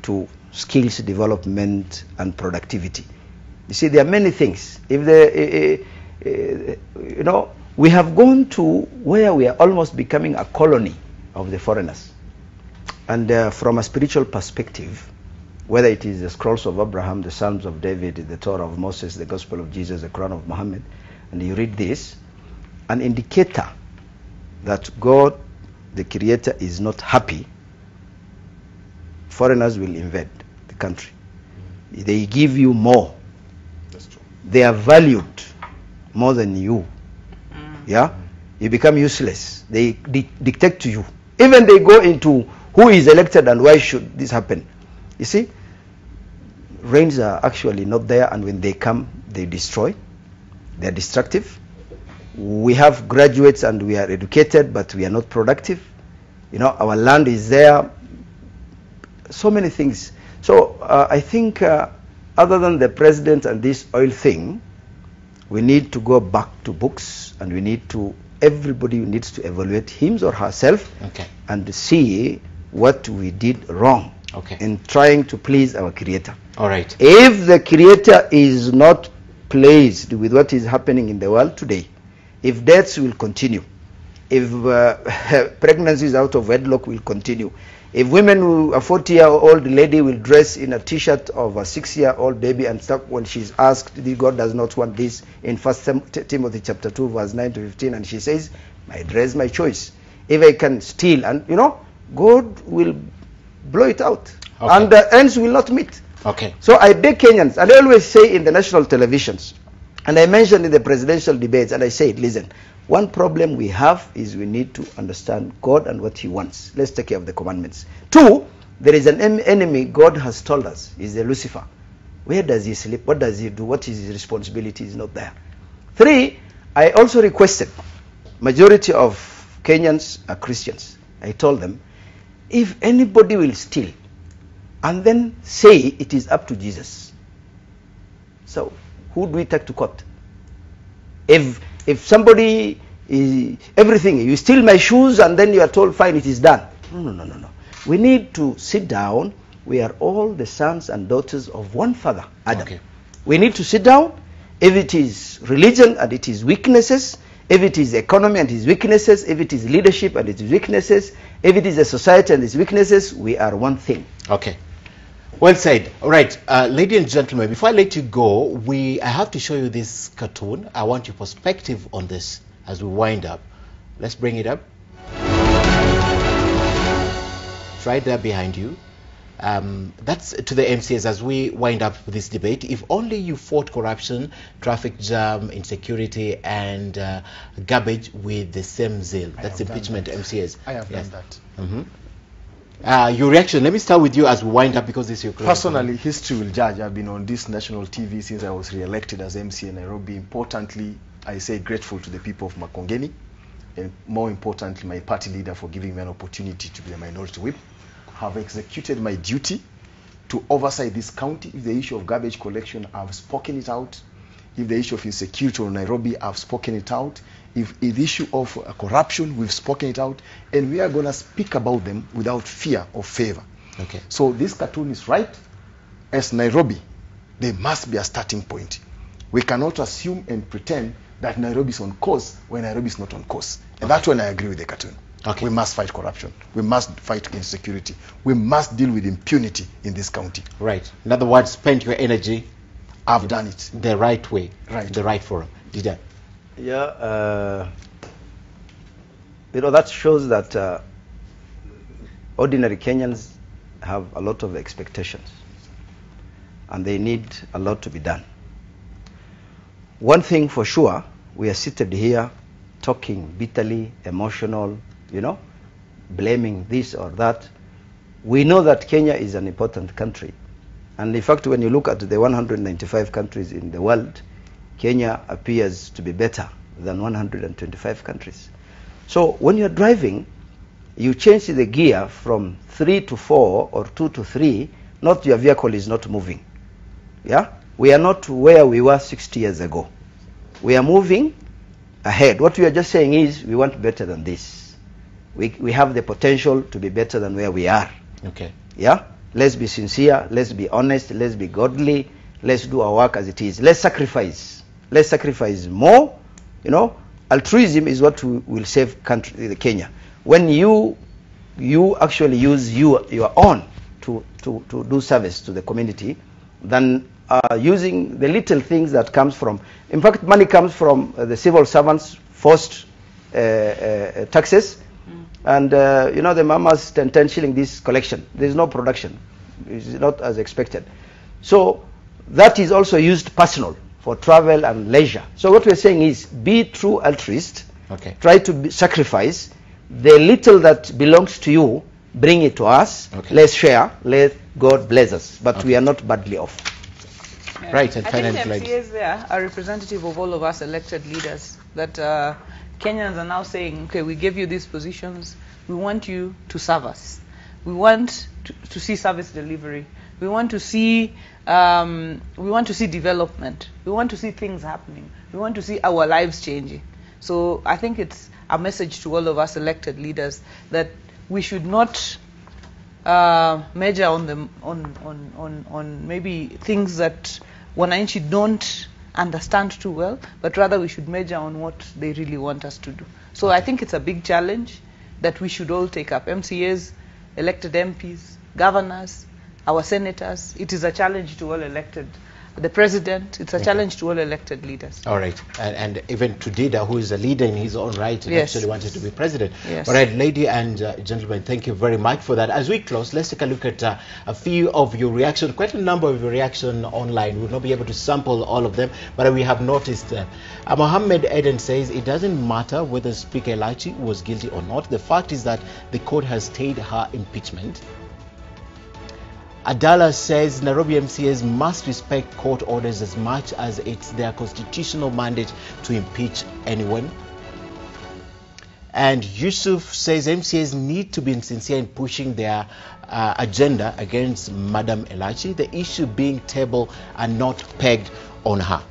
to skills development and productivity. You see, there are many things. If we have gone to where we are almost becoming a colony of the foreigners. And from a spiritual perspective, whether it is the scrolls of Abraham, the Psalms of David, the Torah of Moses, the Gospel of Jesus, the Quran of Muhammad, and you read this, an indicator that God, the Creator, is not happy, foreigners will invade the country. They give you more. That's true. They are valued more than you. Yeah? you become useless. They dictate to you. Even they go into who is elected and why should this happen. You see, rains are actually not there, and when they come, they destroy. They are destructive. We have graduates and we are educated, but we are not productive. You know, our land is there. So many things. So I think other than the president and this oil thing, we need to go back to books, and we need to, everybody needs to evaluate him or herself and see what we did wrong in trying to please our creator. All right. If the creator is not pleased with what is happening in the world today, if deaths will continue, if pregnancies out of wedlock will continue, if women who, a 40-year-old lady will dress in a t-shirt of a 6-year-old baby and stuff when she's asked, God does not want this, in 1 Timothy chapter 2 verse 9 to 15, and she says, my dress, my choice. If I can steal, and you know, God will blow it out, and the ends will not meet. So I beg Kenyans, and I always say in the national televisions, and I mentioned in the presidential debates, and I said, listen, one problem we have is we need to understand God and what he wants. Let's take care of the commandments. 2, there is an enemy God has told us is the Lucifer. Where does he sleep? What does he do? What is his responsibility? Is not there. 3, I also requested, majority of Kenyans are Christians. I told them, if anybody will steal and then say it is up to Jesus, so who do we take to court? If somebody is everything, you steal my shoes and then you are told fine, it is done. No. We need to sit down. We are all the sons and daughters of one father, Adam. We need to sit down. If it is religion and it is weaknesses, if it is economy and its weaknesses, if it is leadership and its weaknesses, if it is a society and its weaknesses, we are one thing. Well said. All right, ladies and gentlemen, before I let you go, I have to show you this cartoon. I want your perspective on this as we wind up. Let's bring it up. It's right there behind you. That's to the MCAs as we wind up this debate. If only you fought corruption, traffic jam, insecurity, and garbage with the same zeal. That's impeachment MCAs. I have done that. Your reaction, let me start with you as we wind up, because this is your question. Personally, history will judge. I've been on this national TV since I was re-elected as MCA in Nairobi. Importantly, I say grateful to the people of Makongeni, and more importantly, my party leader for giving me an opportunity to be a minority whip. Have executed my duty to oversight this county. If the issue of garbage collection, I've spoken it out. If the issue of insecurity in Nairobi, I've spoken it out. If the issue of corruption, we've spoken it out, and we are going to speak about them without fear or favor. So this cartoon is right. As Nairobi, there must be a starting point. We cannot assume and pretend that Nairobi is on course when Nairobi is not on course. And that's when I agree with the cartoon. We must fight corruption. We must fight insecurity. We must deal with impunity in this county. Right. In other words, spend your energy. I've done it. The right way. The right forum. Dida. Yeah, you know, that shows that ordinary Kenyans have a lot of expectations, and they need a lot to be done. One thing for sure, we are seated here talking bitterly, emotional, you know, blaming this or that. We know that Kenya is an important country, and in fact, when you look at the 195 countries in the world, Kenya appears to be better than 125 countries. So when you're driving, you change the gear from 3 to 4 or 2 to 3, not your vehicle is not moving. Yeah? We are not where we were 60 years ago. We are moving ahead. What we are just saying is we want better than this. We have the potential to be better than where we are. Yeah? Let's be sincere, let's be honest, let's be godly, let's do our work as it is. Let's sacrifice. Let's sacrifice more. You know, altruism is what will save country, Kenya. When you actually use your own to do service to the community, than using the little things that comes from. In fact, money comes from the civil servants' forced taxes, and you know, the mamas 10 shilling this collection. There is no production. It's not as expected. So that is also used personal for travel and leisure. So what we're saying is, be true altruist, Okay. Try to sacrifice the little that belongs to you, bring it to us. Okay. Let's share. Let God bless us. But we are not badly off. Yeah. Right. And I think the MCAs there are representative of all of us elected leaders. That Kenyans are now saying, okay, we give you these positions. We want you to serve us. We want to see service delivery. We want to see development. We want to see things happening. We want to see our lives changing. So I think it's a message to all of us elected leaders that we should not measure on them on maybe things that wananchi don't understand too well, but rather we should measure on what they really want us to do. So I think it's a big challenge that we should all take up. MCAs, elected MPs, governors, our senators. It is a challenge to all elected. The president, it's a challenge to all elected leaders. All right. And even to Dida, who is a leader in his own right, and actually wanted to be president. Yes. All right, lady and gentlemen, thank you very much for that. As we close, let's take a look at a few of your reactions. Quite a number of your reactions online. We'll not be able to sample all of them, but we have noticed. Mohammed Eden says, it doesn't matter whether Speaker Elachi was guilty or not. The fact is that the court has stayed her impeachment. Adala says Nairobi MCAs must respect court orders as much as it's their constitutional mandate to impeach anyone. And Yusuf says MCAs need to be sincere in pushing their agenda against Madam Elachi, the issue being tabled and not pegged on her.